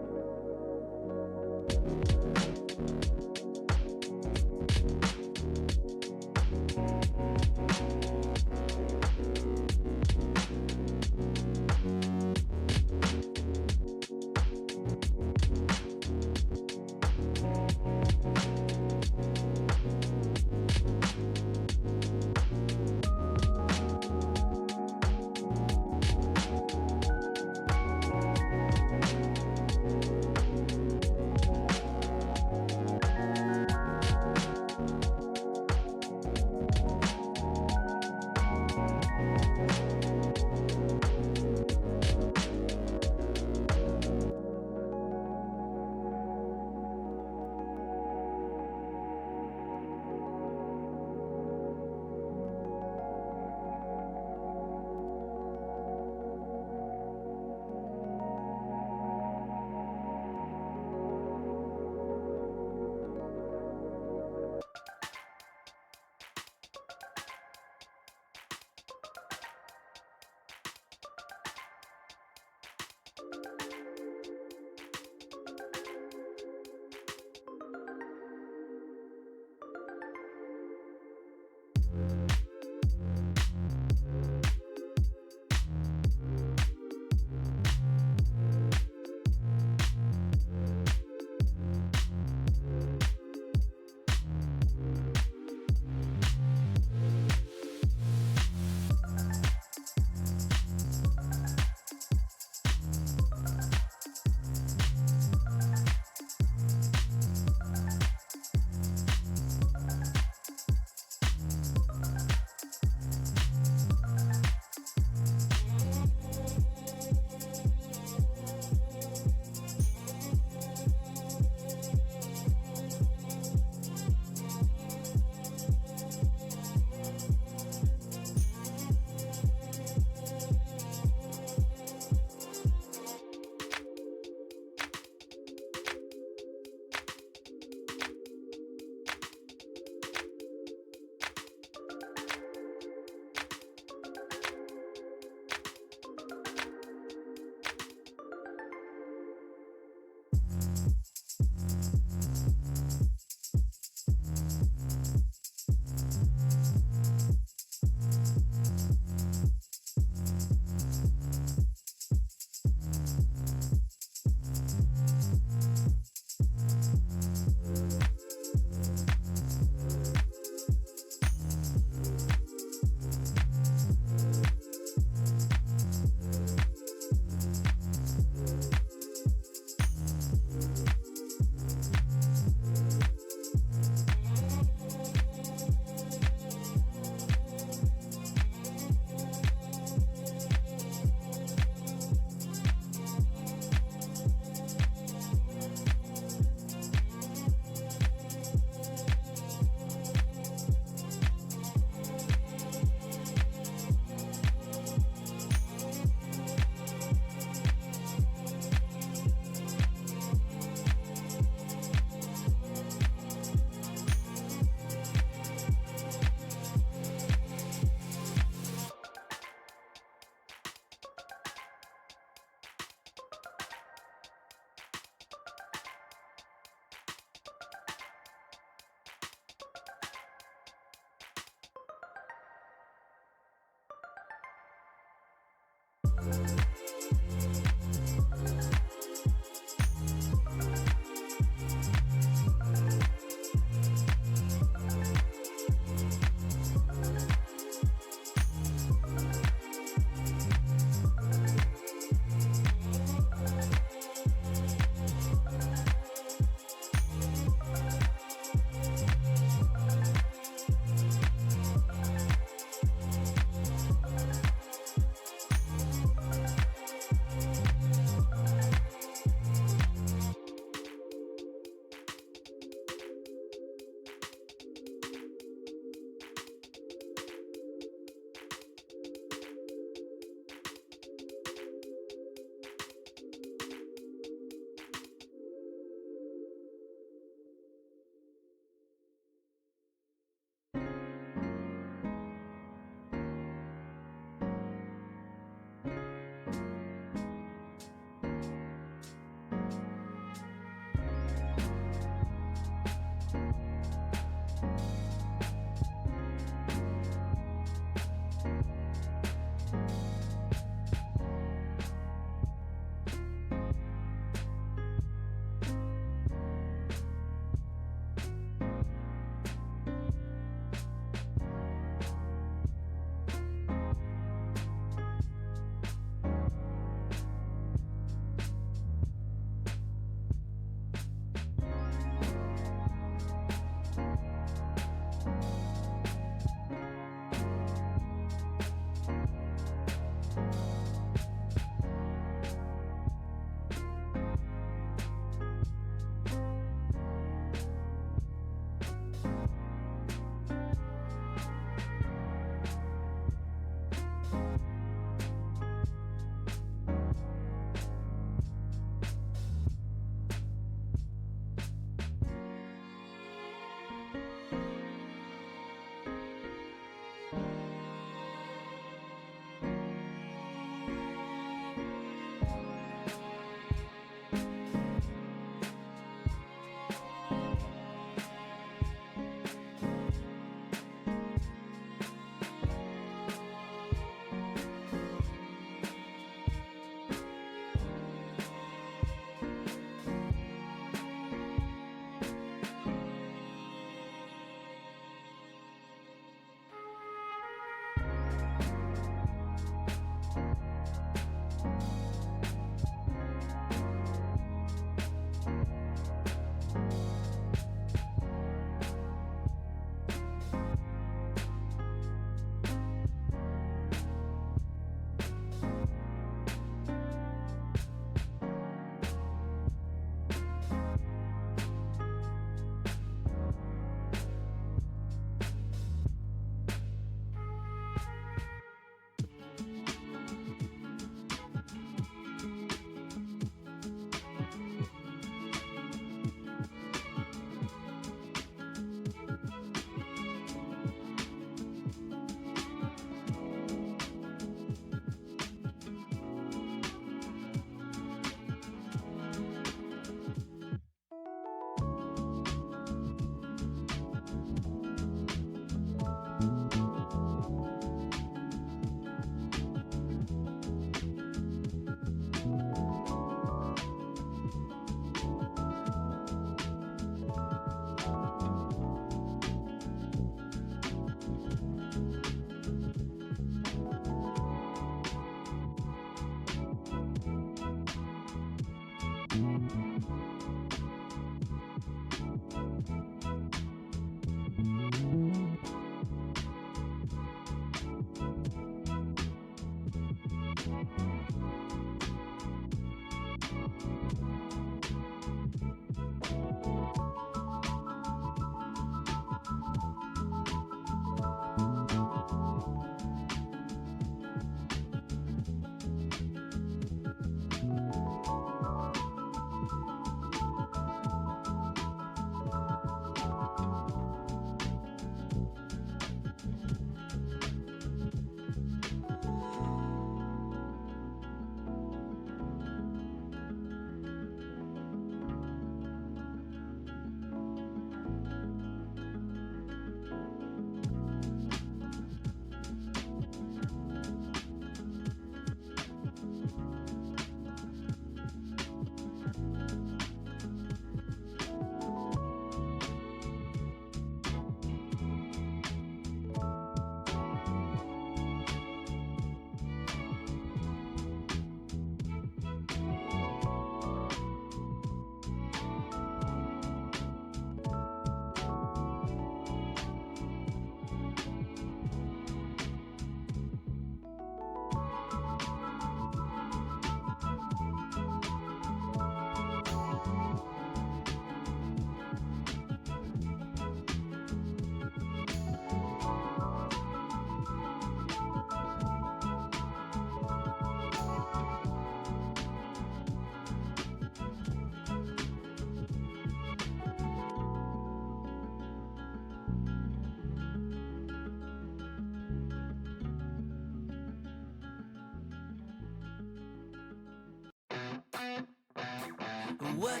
What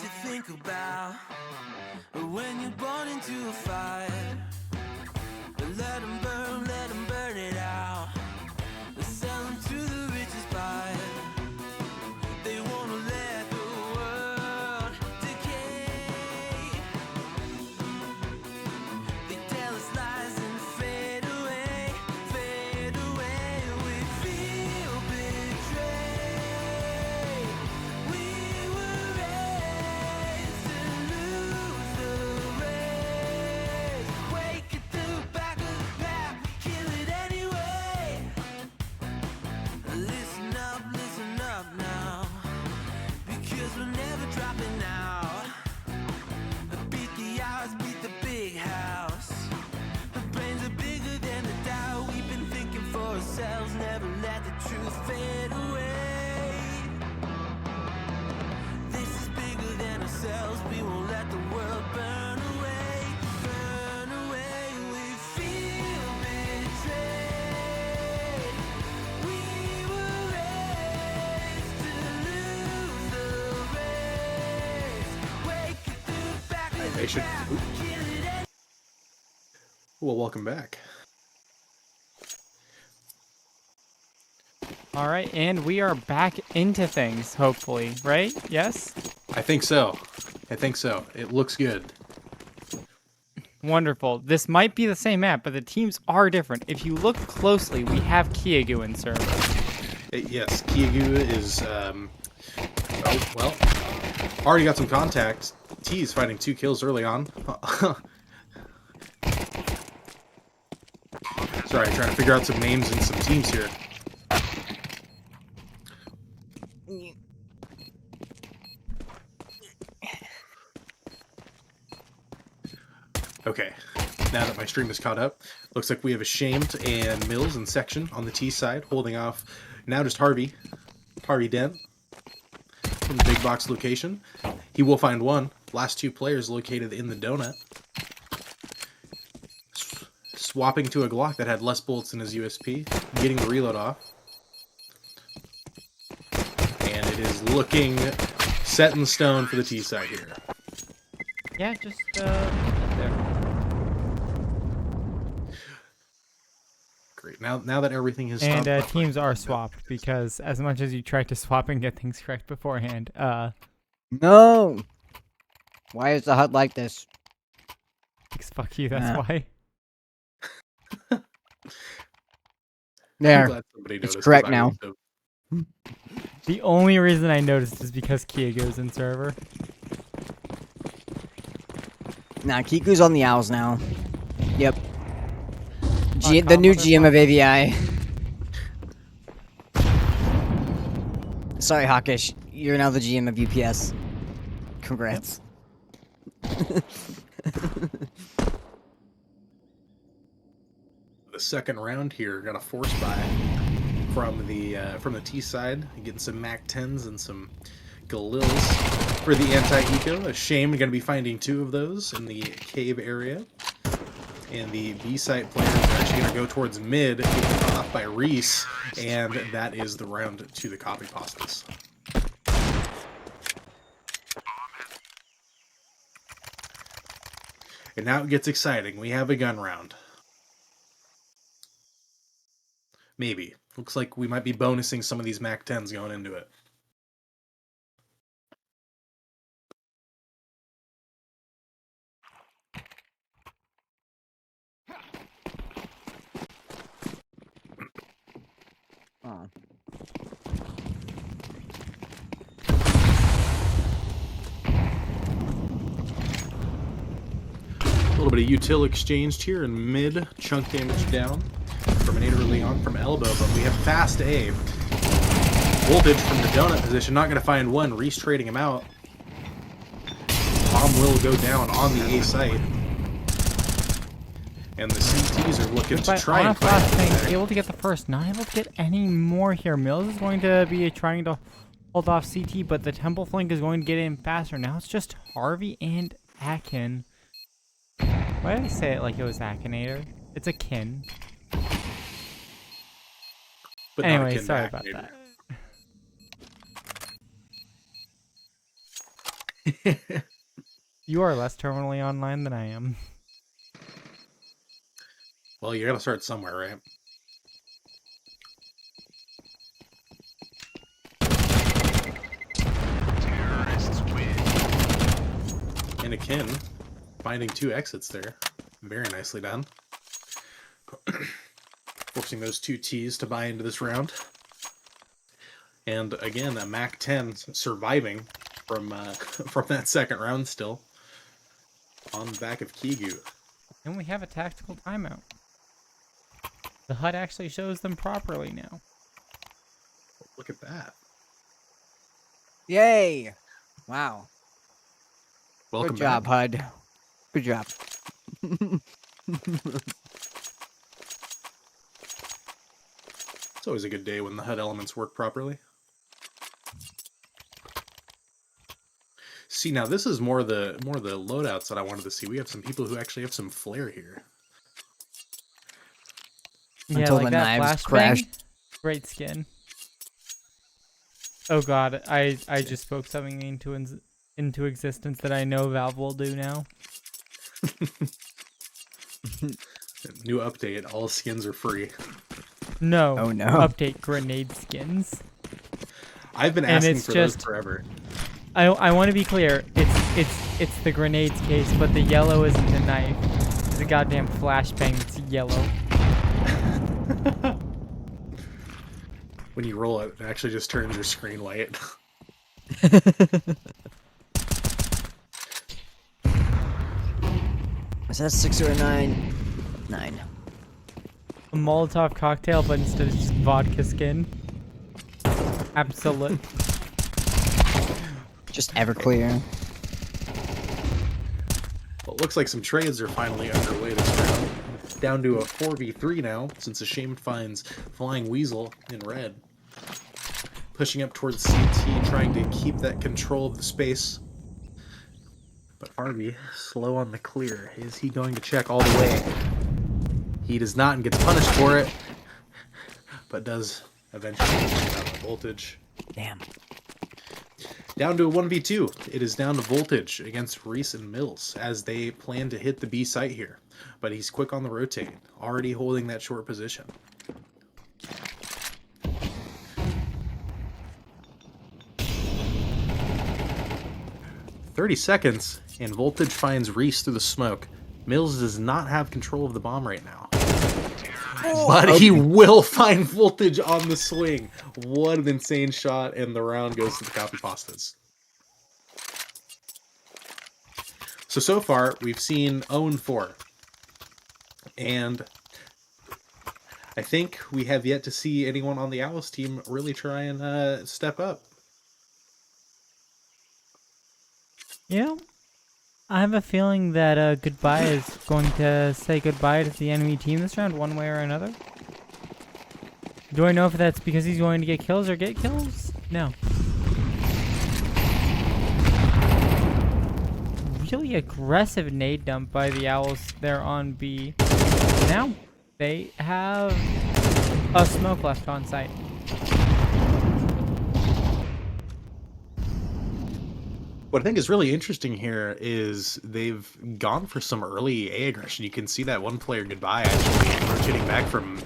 you think about when you're born into a fire? Let them burn it out. Sell them to the richest buyer. They wanna let the world decay. They tell us lies and fade away, fade away. We feel betrayed. We were raised to lose the race. Wake at the back of the pack, kill it anyway. Listen up now, because we're never dropping out. Beat the odds, beat the big house. The brains are bigger than the doubt. We've been thinking for ourselves, never let the truth fade away. This is bigger than ourselves, we won't let the world burn away, burn away. We feel betrayed. We were raised to lose the race. Wake at the back of They the should. pack, kill it any- Well, welcome back. All right, and we are back into things, hopefully, right? Yes? I think so. I think so. It looks good. Wonderful. This might be the same map, but the teams are different. If you look closely, we have Kiagu in server. Yes, Kiagu is. Oh well. Already got some contact. T is finding 2 kills early on. Sorry, trying to figure out some names and some teams here. Okay, now that my stream is caught up, looks like we have Ashamed and Mills in section on the T side, holding off now just Harvey Dent from the big box location. He will find one. Last 2 players located in the donut. Swapping to a Glock that had less bullets in his USP, getting the reload off. And it is looking set in stone for the T side here. Yeah, just there. Great. Now that everything has And stopped. teams are swapped because as much as you try to swap and get things correct beforehand, No! Why is the HUD like this? fuck you, that's Nah. why. I'm There. glad somebody It's noticed, 'cause correct I now. wouldn't have. The only reason I noticed is because Kiagu's in server. Nah, Kiku's on the owls now. Yep. The Calm new mother GM of AVI. Sorry, Hawkish. You're now the GM of UPS. Congrats. The second round here got a force buy from the T side, getting some Mac 10s and some Galils for the anti-eco. Shame going to be finding 2 of those in the cave area. And the B site player is actually going to go towards mid, getting cut off by Reese, and that is the round to the copy pastas. And now it gets exciting. We have a gun round. Maybe. Looks like we might be bonusing some of these Mac 10s going into it. Oh. A little bit of util exchanged here in mid. Chunk damage down. Terminator early on from elbow, but we have fast A. Voltage from the donut position. Not going to find one. Reese trading him out. Bomb will go down on the A site. And the CTs are looking to But try on a and flash fight. thing, able to get the first, not able to get any more here. Mills is going to be trying to hold off CT, but the temple flank is going to get in faster. Now it's just Harvey and Akin. Why did I say it like it was Akinator? It's Akin. But not Anyway, akin to sorry about Akinator. that. You are less terminally online than I am. Well, you gotta start somewhere, right? Anakin finding 2 exits there. Very nicely done. Forcing those 2 Ts to buy into this round. And again, a Mac 10 surviving from from that second round still. On the back of Kigu. And we have a tactical timeout. The HUD actually shows them properly now. Look at that. Yay! Wow. Welcome Good job, back. HUD. Good job. It's always a good day when the HUD elements work properly. See, now this is more the loadouts that I wanted to see. We have some people who actually have some flair here. Yeah, Until like the that knives flashbang. crashed. Great skin. Oh god, I just spoke something into existence that I know Valve will do now. New update, all skins are free. No. Oh, no. Update grenade skins. I've been And asking it's for just- those forever. I want to be clear. It's the grenades case, but the yellow isn't a knife. It's a goddamn flashbang that's yellow. When you roll it, it actually just turns your screen white. Is that 6 or a 9? 9. A Molotov cocktail, but instead it's just vodka skin. Absolute. Just Everclear. Well, it looks like some trades are finally underway this round. Down to a 4v3 now, since Ashamed finds Flying Weasel in red. Pushing up towards CT, trying to keep that control of the space. But Harvey, slow on the clear. Is he going to check all the way? He does not and gets punished for it, but does eventually get out the voltage. Damn. Down to a 1v2. It is down to Voltage against Reese and Mills as they plan to hit the B site here. But he's quick on the rotate, already holding that short position. "30 seconds, and Voltage finds Reese through the smoke. Mills does not have control of the bomb right now. But he will find Voltage on the swing. What an insane shot, and the round goes to the copy pastas. So far, we've seen 0-4. And I think we have yet to see anyone on the Owls team really try and step up. You know, I have a feeling that Goodbye is going to say goodbye to the enemy team this round, one way or another. Do I know if that's because he's going to get kills or get kills? No. Really aggressive nade dump by the Owls there on B. Now they have a smoke left on site. What I think is really interesting here is they've gone for some early A aggression. You can see that one player, Goodbye, actually rotating back from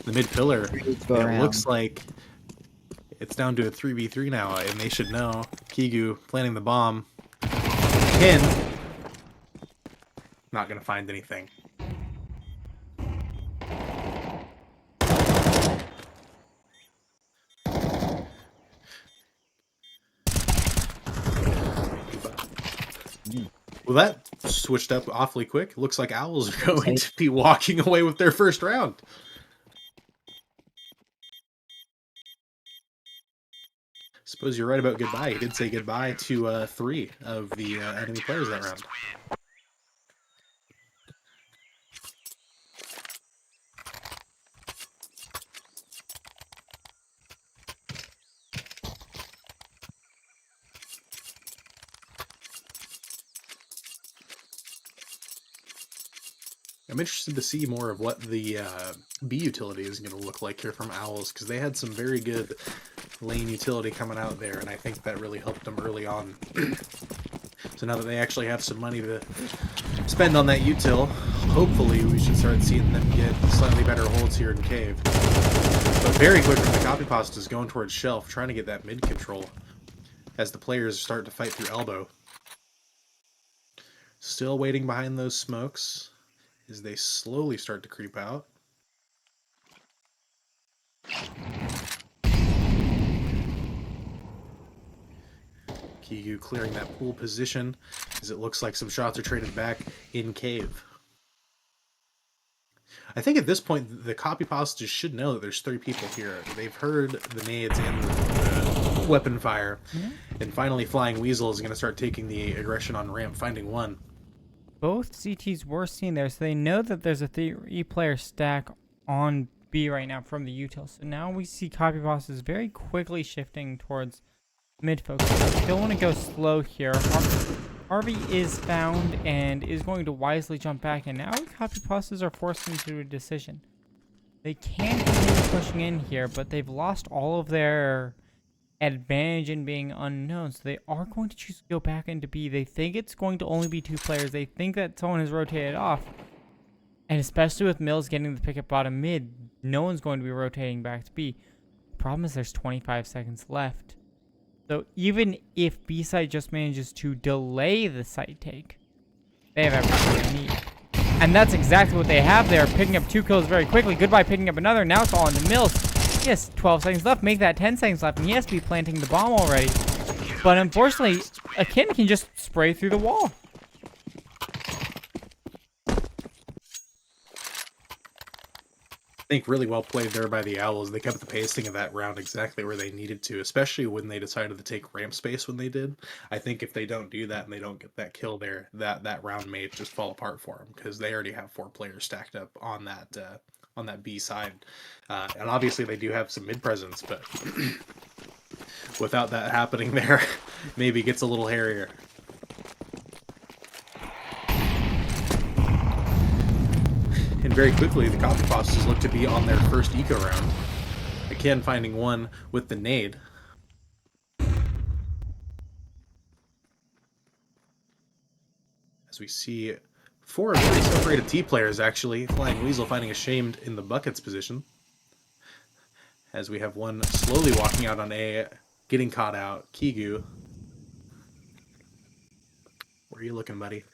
the mid pillar. And it looks like it's down to a 3v3 now, and they should know. Kigu planting the bomb. Pin. Not going to find anything. Well, that switched up awfully quick. Looks like Owls are going to be walking away with their first round. Suppose you're right about Goodbye. He did say goodbye to 3 of the enemy players that round. I'm interested to see more of what the B utility is going to look like here from Owls, because they had some very good lane utility coming out there, and I think that really helped them early on. So now that they actually have some money to spend on that util, hopefully we should start seeing them get slightly better holds here in cave. But very quick from the copy pasta is going towards shelf, trying to get that mid control as the players start to fight through elbow. Still waiting behind those smokes as they slowly start to creep out. Kigu clearing that pool position as it looks like some shots are traded back in cave. I think at this point the copy pastas should know that there's 3 people here. They've heard the nades and the weapon fire. And finally Flying Weasel is going to start taking the aggression on ramp, finding one. Both CTs were seen there, so they know that there's a 3-player stack on B right now from the util. So now we see copy pastas very quickly shifting towards mid focus. Still want to go slow here. Harvey is found and is going to wisely jump back, and now copy pastas are forced into a decision. They can continue pushing in here, but they've lost all of their advantage in being unknown, so they are going to choose to go back into B. They think it's going to only be 2 players. They think that someone has rotated off, and especially with Mills getting the pick up bottom mid, no one's going to be rotating back to B. The problem is there's 25 seconds left. So even if B-side just manages to delay the site take, they have everything they need. And that's exactly what they have there, picking up 2 kills very quickly. Goodbye picking up another. Now it's all into Mills. He has 12 seconds left. Make that 10 seconds left, and he has to be planting the bomb already. But unfortunately, Akin can just spray through the wall. I think really well played there by the Owls. They kept the pacing of that round exactly where they needed to, especially when they decided to take ramp space when they did. I think if they don't do that and they don't get that kill there, that round may just fall apart for them because they already have 4 players stacked up on that B side. And obviously they do have some mid presence, but without that happening there, maybe it gets a little hairier. And very quickly, the copy pastas look to be on their first eco round. Again, finding one with the nade. As we see 4 very separated T players, actually. Flying Weasel finding ashamed in the buckets position. As we have one slowly walking out on A, getting caught out. Kigu. Where are you looking, buddy?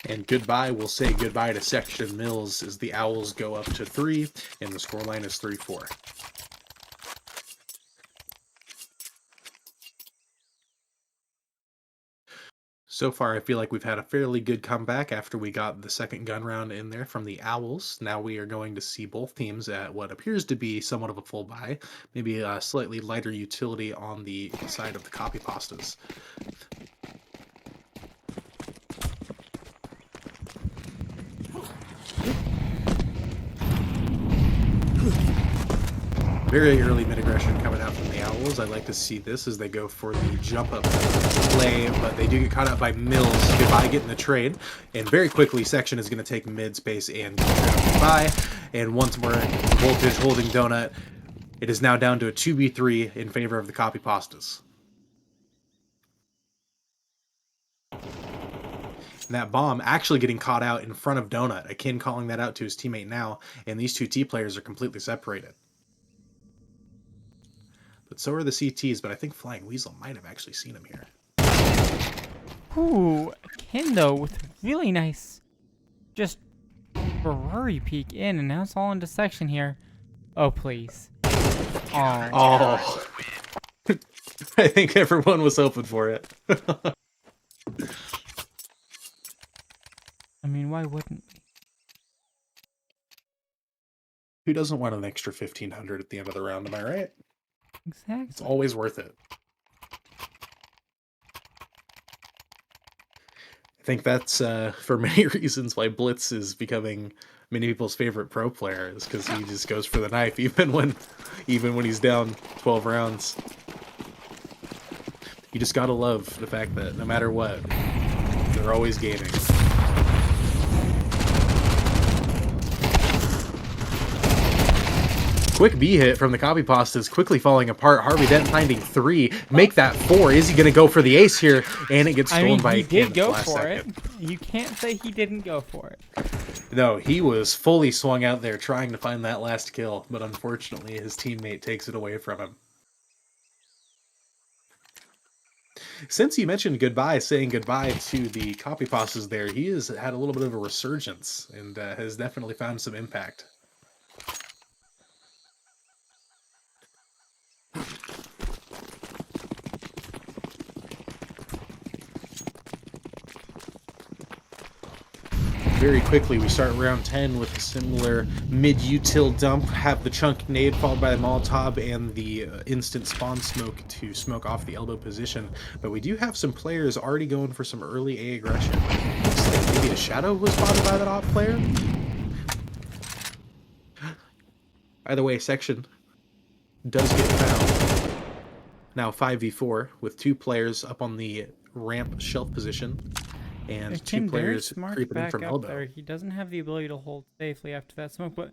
And goodbye, we'll say goodbye to Section Mills as the Owls go up to 3, and the scoreline is 3-4. So far, I feel like we've had a fairly good comeback after we got the second gun round in there from the Owls. Now we are going to see both teams at what appears to be somewhat of a full buy, maybe a slightly lighter utility on the side of the copy pastas. Very early mid-aggression coming out from the Owls. I like to see this as they go for the jump-up play, but they do get caught out by Mills. Goodbye getting the trade. And very quickly, Section is going to take mid-space and goodbye. And once more, Voltage holding Donut. It is now down to a 2v3 in favor of the copy pastas. And that bomb actually getting caught out in front of Donut. Akin calling that out to his teammate now, and these 2 T players are completely separated. But so are the CTs, but I think Flying Weasel might have actually seen him here. Ooh, Akin though with really nice, just Ferrari peek in, and now it's all into Section here. Oh please. Oh. I think everyone was hoping for it. I mean, why wouldn't we? Who doesn't want an extra 1,500 at the end of the round, am I right? Exactly. It's always worth it. think that's for many reasons why Blitz is becoming many people's favorite pro player, is because he just goes for the knife even when he's down 12 rounds. You just gotta love the fact that no matter what, they're always gaming. Quick B hit from the copy pasta is quickly falling apart. Harvey Dent finding 3. Make that 4. Is he going to go for the ace here? And it gets stolen by he Ken did go last for second. it. You can't say he didn't go for it. No, he was fully swung out there trying to find that last kill, but unfortunately his teammate takes it away from him. Since you mentioned saying goodbye to the copy pastas there, he has had a little bit of a resurgence and has definitely found some impact. Very quickly, we start round 10 with a similar mid-util dump, have the chunk nade followed by the Molotov and the instant spawn smoke to smoke off the elbow position. But we do have some players already going for some early A aggression. Looks like maybe a shadow was spotted by that op player. Either way, section does get found. Now 5v4 with 2 players up on the ramp shelf position. And 2 players creeping in from elbow. There. He doesn't have the ability to hold safely after that smoke, but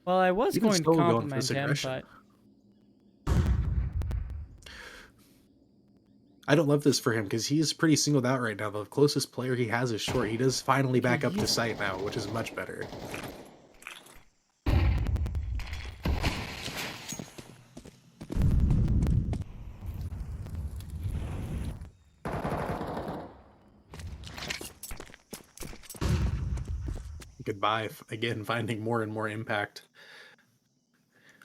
well, I was Even going to still compliment him, but I don't love this for him because he's pretty singled out right now. The closest player he has is short. He does finally back up to sight now, which is much better. Goodbye, again, finding more and more impact.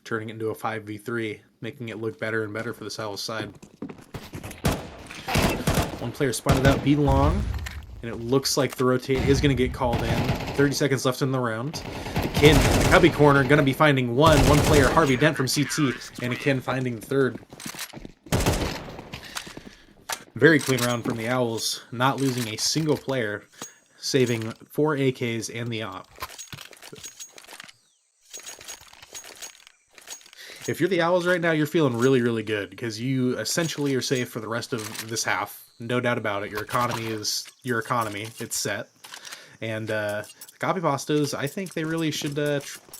Turning it into a 5v3, making it look better and better for the South side. One player spotted out B long, and it looks like the rotate is going to get called in. 30 seconds left in the round. Akin in the cubby corner, going to be finding one player, Harvey Dent from CT, and Akin finding the third. Very clean round from the Owls, not losing a single player, saving 4 AKs and the op. If you're the Owls right now, you're feeling really, really good because you essentially are safe for the rest of this half. No doubt about it. Your economy is your economy. It's set. And the copy pastas, I think they really should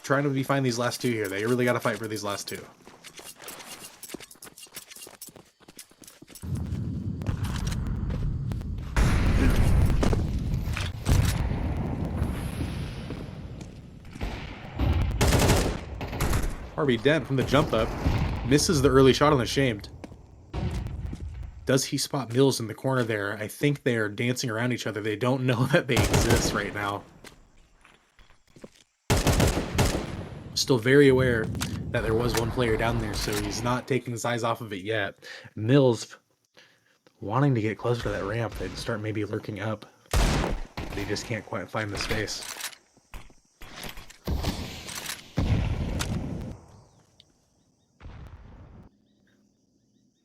try to find these last 2 here. They really got to fight for these last 2. Harvey Dent from the jump up misses the early shot on the shamed. Does he spot Mills in the corner there? I think they are dancing around each other. They don't know that they exist right now. Still very aware that there was one player down there, so he's not taking his eyes off of it yet. Mills wanting to get closer to that ramp and start maybe lurking up. They just can't quite find the space.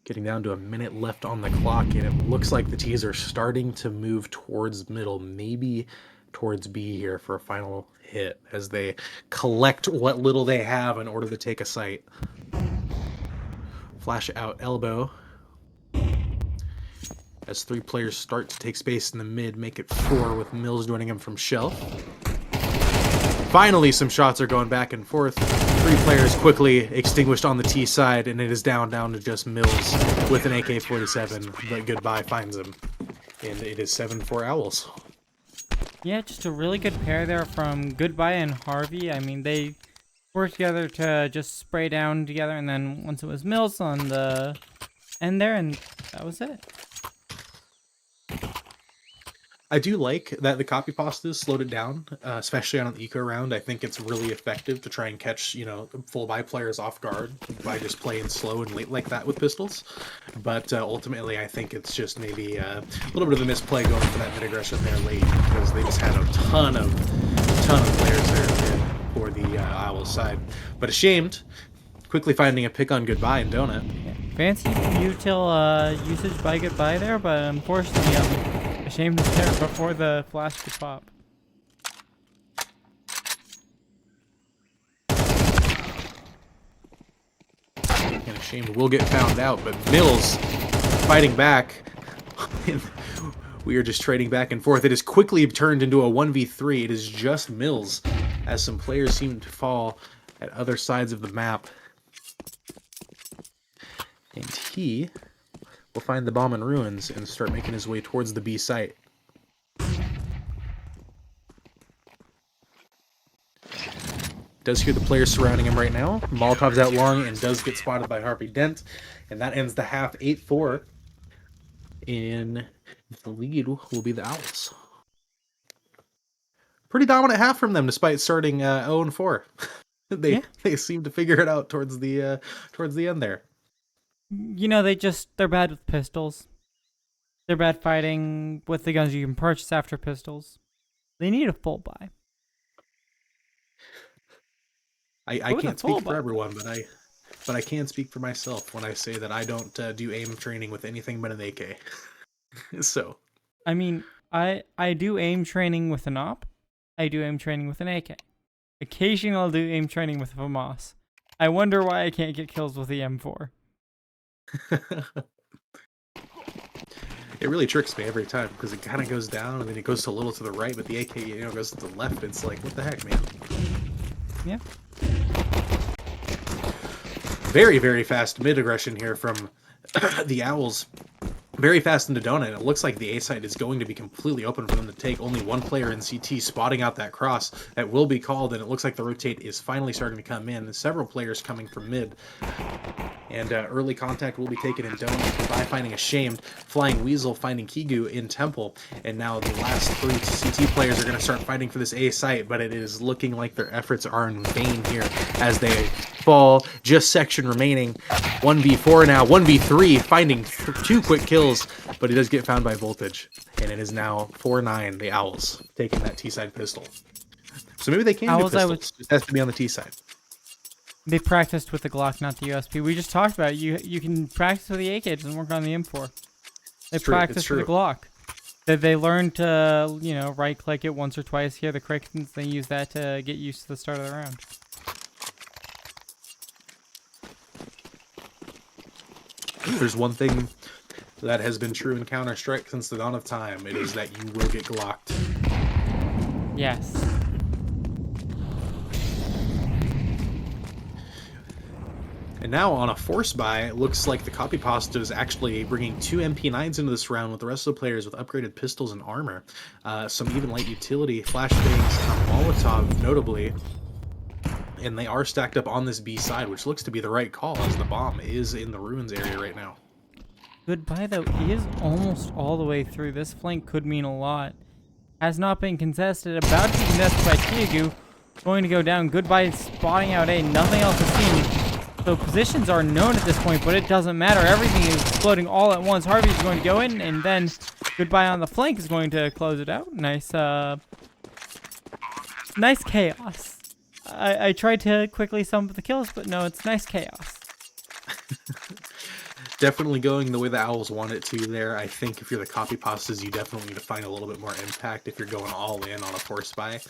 Getting down to a minute left on the clock, and it looks like the T's are starting to move towards middle, maybe towards B here for a final hit as they collect what little they have in order to take a site. Flash out elbow. As 3 players start to take space in the mid, make it 4 with Mills joining him from shelf. Finally, some shots are going back and forth. 3 players quickly extinguished on the T side, and it is down to just Mills with an AK-47, but Goodbye finds him. And it is 7-4 Owls. yeah, just a really good pair there from Goodbye and Harvey. I mean, they worked together to just spray down together, and then once it was Mills on the end there, and that was it. I do like that the copy pastas slowed it down, especially on an eco round. I think it's really effective to try and catch, full buy players off guard by just playing slow and late like that with pistols. But ultimately, I think it's just maybe a little bit of a misplay going for that mid aggression there late because they just had a ton of players there for the Owls side. But ashamed, quickly finding a pick on Goodbye and Donut. Yeah. Fancy util usage by Goodbye there, but unfortunately, Ashamed to stare before the flash could pop. And Ashamed will get found out, but Mills fighting back. We are just trading back and forth. It is quickly turned into a 1v3. It is just Mills, as some players seem to fall at other sides of the map. And he will find the bomb in ruins and start making his way towards the B site. Does hear the players surrounding him right now. Molotov's out long and does get spotted by Harvey Dent. And that ends the half 8-4. In the lead will be the Owls. Pretty dominant half from them, despite starting 0-4. They seem to figure it out towards the end there. You know, they're bad with pistols. They're bad fighting with the guns you can purchase after pistols. They need a full buy. I can't speak for everyone, but I can speak for myself when I say that I don't do aim training with anything but an AK. So, I mean, I do aim training with an op. I do aim training with an AK. Occasionally, I'll do aim training with a FAMAS. I wonder why I can't get kills with the M4. It really tricks me every time because it kind of goes down and then it goes a little to the right, but the AK goes to the left. It's like, what the heck, man? Yeah. Very, very fast mid aggression here from the Owls. Very fast into donut. It looks like the A site is going to be completely open for them to take. Only one player in CT spotting out that cross that will be called, and it looks like the rotate is finally starting to come in. Several players coming from mid. And early contact will be taken in donut. Goodbye finding Ashamed. Flying Weasel finding Kigu in Temple. And now the last 3 CT players are going to start fighting for this A site, but it is looking like their efforts are in vain here as they fall. Just section remaining. 1v4 now. 1v3 finding 2 quick kills, but he does get found by Voltage. And it is now 4-9, the Owls, taking that T-side pistol. So maybe they can do pistols. It has to be on the T side. They practiced with the Glock, not the USP. We just talked about it. You can practice with the AK, it doesn't work on the M4. They practiced with the Glock. They learned to, right-click it once or twice, hear the crickets, and they use that to get used to the start of the round. If there's one thing that has been true in Counter-Strike since the dawn of time, it is that you will get glocked. Yes. And now on a force buy, it looks like the copy pasta is actually bringing 2 MP9s into this round with the rest of the players with upgraded pistols and armor. Some even light utility, flashbangs, Molotov notably. And they are stacked up on this B side, which looks to be the right call as the bomb is in the ruins area right now. Goodbye, though, is almost all the way through. This flank could mean a lot. Has not been contested. About to be contested by Tiagu. Going to go down. Goodbye spotting out A. Nothing else is seen. So positions are known at this point, but it doesn't matter. Everything is exploding all at once. Harvey's going to go in, and then Goodbye on the flank is going to close it out. Nice, nice chaos. I tried to quickly sum up the kills, but no, it's nice chaos. Definitely going the way the Owls want it to there. I think if you're the copy pastas, you definitely need to find a little bit more impact if you're going all in on a force buy.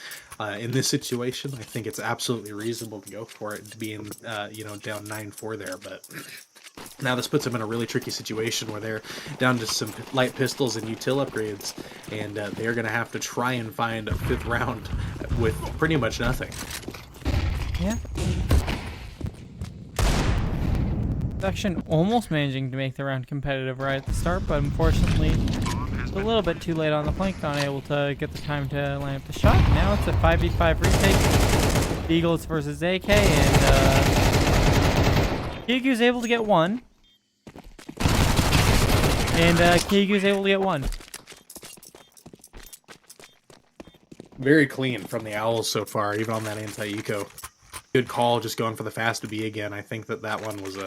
In this situation, I think it's absolutely reasonable to go for it, to be in, down 9-4 there. But now this puts them in a really tricky situation where they're down to some light pistols and util upgrades, and they're going to have to try and find a 5th round with pretty much nothing. Yeah. Section almost managing to make the round competitive right at the start, but unfortunately it's a little bit too late on the flank, not able to get the time to line up the shot. Now it's a 5v5 retake. Eagles versus AK, and Kigu's able to get one. And Kigu's able to get one. Very clean from the Owls so far, even on that anti-eco. Good call, just going for the fast to be again. I think that one was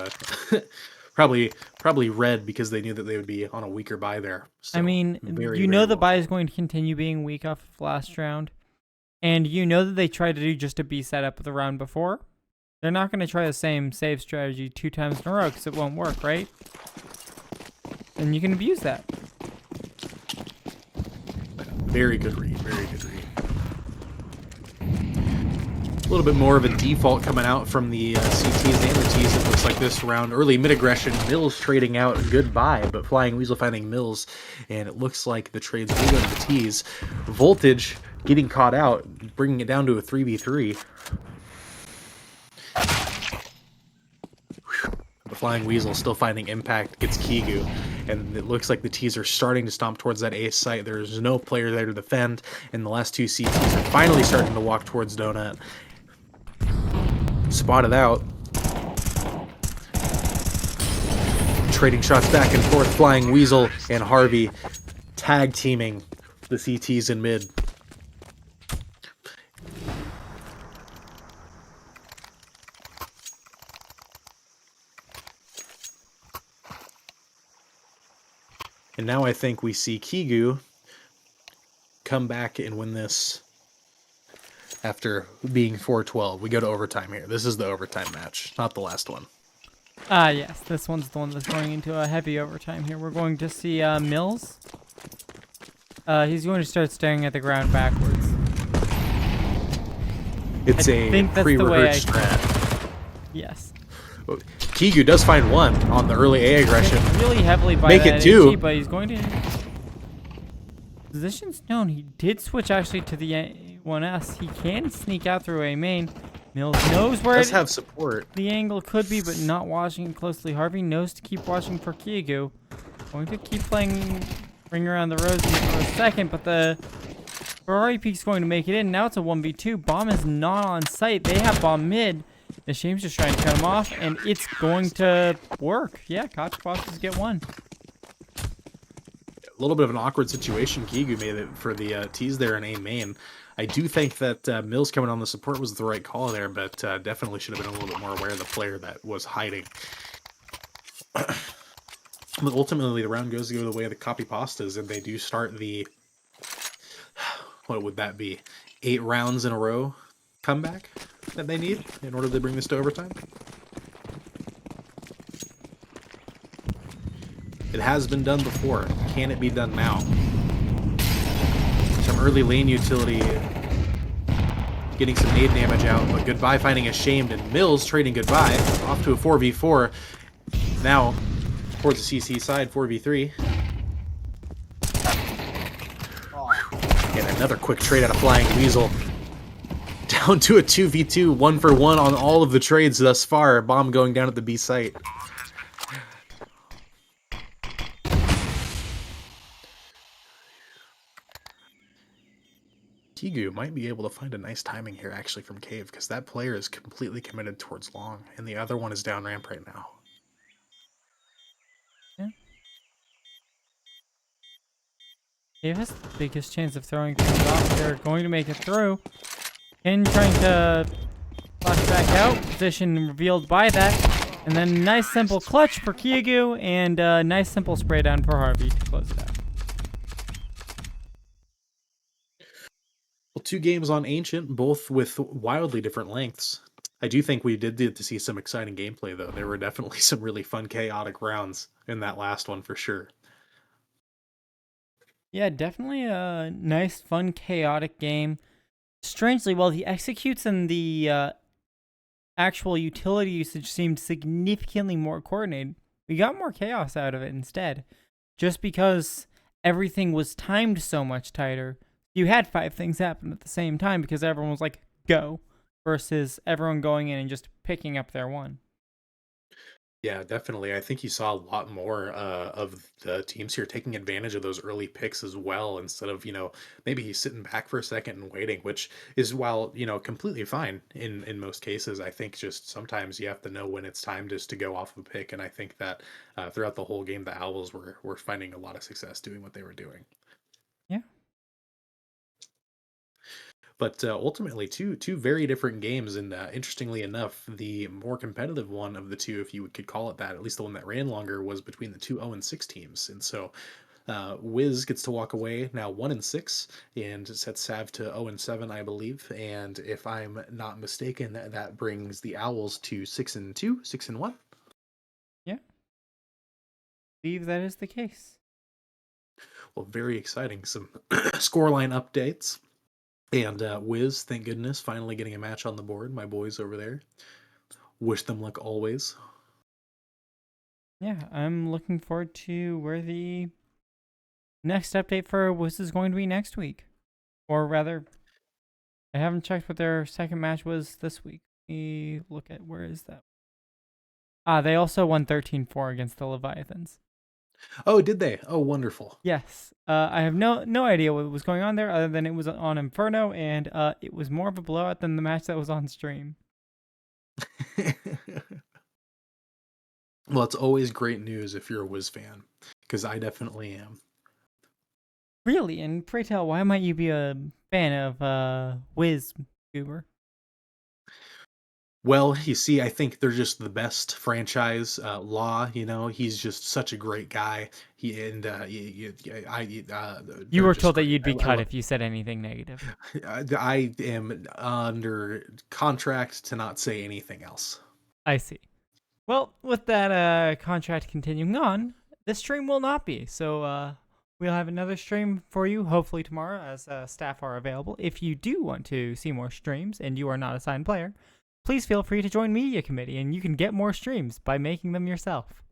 probably red because they knew that they would be on a weaker buy there. So, I mean, the buy is going to continue being weak off of last round, and you know that they tried to do just a B setup the round before. They're not going to try the same save strategy 2 times in a row because it won't work, right? And you can abuse that. Very good read. Very good read. A little bit more of a default coming out from the CTs and the Ts. It looks like this round. Early mid-aggression. Mills trading out goodbye, but Flying Weasel finding Mills. And it looks like the trades will go to the Ts. Voltage getting caught out, bringing it down to a 3v3. The Flying Weasel still finding impact, gets Kigu, and it looks like the Ts are starting to stomp towards that ace site. There's no player there to defend, and the last two CTs are finally starting to walk towards Donut. Spotted out. Trading shots back and forth, Flying Weasel and Harvey tag teaming the CTs in mid. And now I think we see Kigu come back and win this after being 4-12. We go to overtime here. This is the overtime match, not the last one. Yes, this one's the one that's going into a heavy overtime here. We're going to see Mills. He's going to start staring at the ground backwards. It's a pre-rehearsed strat. Yes. Kigu does find one on the early A aggression. Hit really heavily by Make that it two. HE, but he's going to... Position's known. He did switch actually to the A1S. He can sneak out through A main. Mills knows where Does have support. the angle could be, but not watching it closely. Harvey knows to keep watching for Kigu. Going to keep playing Ring Around the Rosy for a second, but the Ferrari Peak's going to make it in. Now it's a 1v2. Bomb is not on site. They have bomb mid. The Shame's just trying to cut him off, and it's going to work. Yeah, Koch bosses get one. A little bit of an awkward situation Kigu made it for the T's there in A main. I do think that Mills coming on the support was the right call there, but definitely should have been a little bit more aware of the player that was hiding. But ultimately, the round goes to go the way of the copy pastas, and they do start the, what would that be, 8 rounds in a row comeback that they need in order to bring this to overtime. It has been done before. Can it be done now? Some early lane utility getting some nade damage out, but Goodbye finding Ashamed, and Mills trading Goodbye off to a 4v4. Now towards the CC side, 4v3. And another quick trade out of Flying Weasel. Down to a 2v2, 1-for-1 on all of the trades thus far. Bomb going down at the B site. Kigu might be able to find a nice timing here actually from Cave, because that player is completely committed towards long, and the other one is down ramp right now. Yeah. Cave has the biggest chance of throwing things off. They're going to make it through. And trying to flash back out. Position revealed by that. And then nice simple clutch for Kigu, and nice simple spray down for Harvey to close it out. Well, 2 games on Ancient, both with wildly different lengths. I do think we did get to see some exciting gameplay, though. There were definitely some really fun, chaotic rounds in that last one, for sure. Yeah, definitely a nice, fun, chaotic game. Strangely, while the executes and the actual utility usage seemed significantly more coordinated, we got more chaos out of it instead. Just because everything was timed so much tighter. You had 5 things happen at the same time because everyone was like, go, versus everyone going in and just picking up their one. Yeah, definitely. I think you saw a lot more of the teams here taking advantage of those early picks as well, instead of, maybe sitting back for a second and waiting, which is, while, completely fine in most cases. I think just sometimes you have to know when it's time just to go off of a pick, and I think that throughout the whole game, the Owls were finding a lot of success doing what they were doing. Yeah. But ultimately, two very different games, and interestingly enough, the more competitive one of the two, if you could call it that, at least the one that ran longer, was between the 2 0-6 teams. And so WIZ gets to walk away now 1-6, and sets SAV to 0-7, I believe. And if I'm not mistaken, that brings the Owls to 6-2, 6-1. Yeah. I believe that is the case. Well, very exciting. Some scoreline updates. And WIZ, thank goodness, finally getting a match on the board. My boys over there. Wish them luck always. Yeah, I'm looking forward to where the next update for WIZ is going to be next week. Or rather, I haven't checked what their second match was this week. Let me look at where is that. They also won 13-4 against the Leviathans. Oh, did they? Oh, wonderful. Yes. I have no idea what was going on there other than it was on Inferno, and it was more of a blowout than the match that was on stream. Well, it's always great news if you're a WIZ fan, because I definitely am. Really? And pray tell, why might you be a fan of WIZ, Goober? Well, you see, I think they're just the best franchise. Law, he's just such a great guy. You They're were just told that great. you'd be I cut love- if you said anything negative. I am under contract to not say anything else. I see. Well, with that contract continuing on, this stream will not be. So we'll have another stream for you, hopefully tomorrow, as staff are available. If you do want to see more streams and you are not a signed player, please feel free to join Media Committee, and you can get more streams by making them yourself.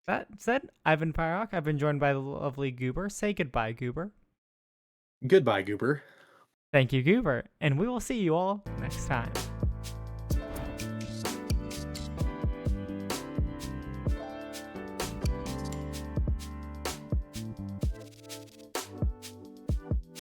That said, I've been Firehawk. I've been joined by the lovely Goober. Say goodbye, Goober. Goodbye, Goober. Thank you, Goober, and we will see you all next time.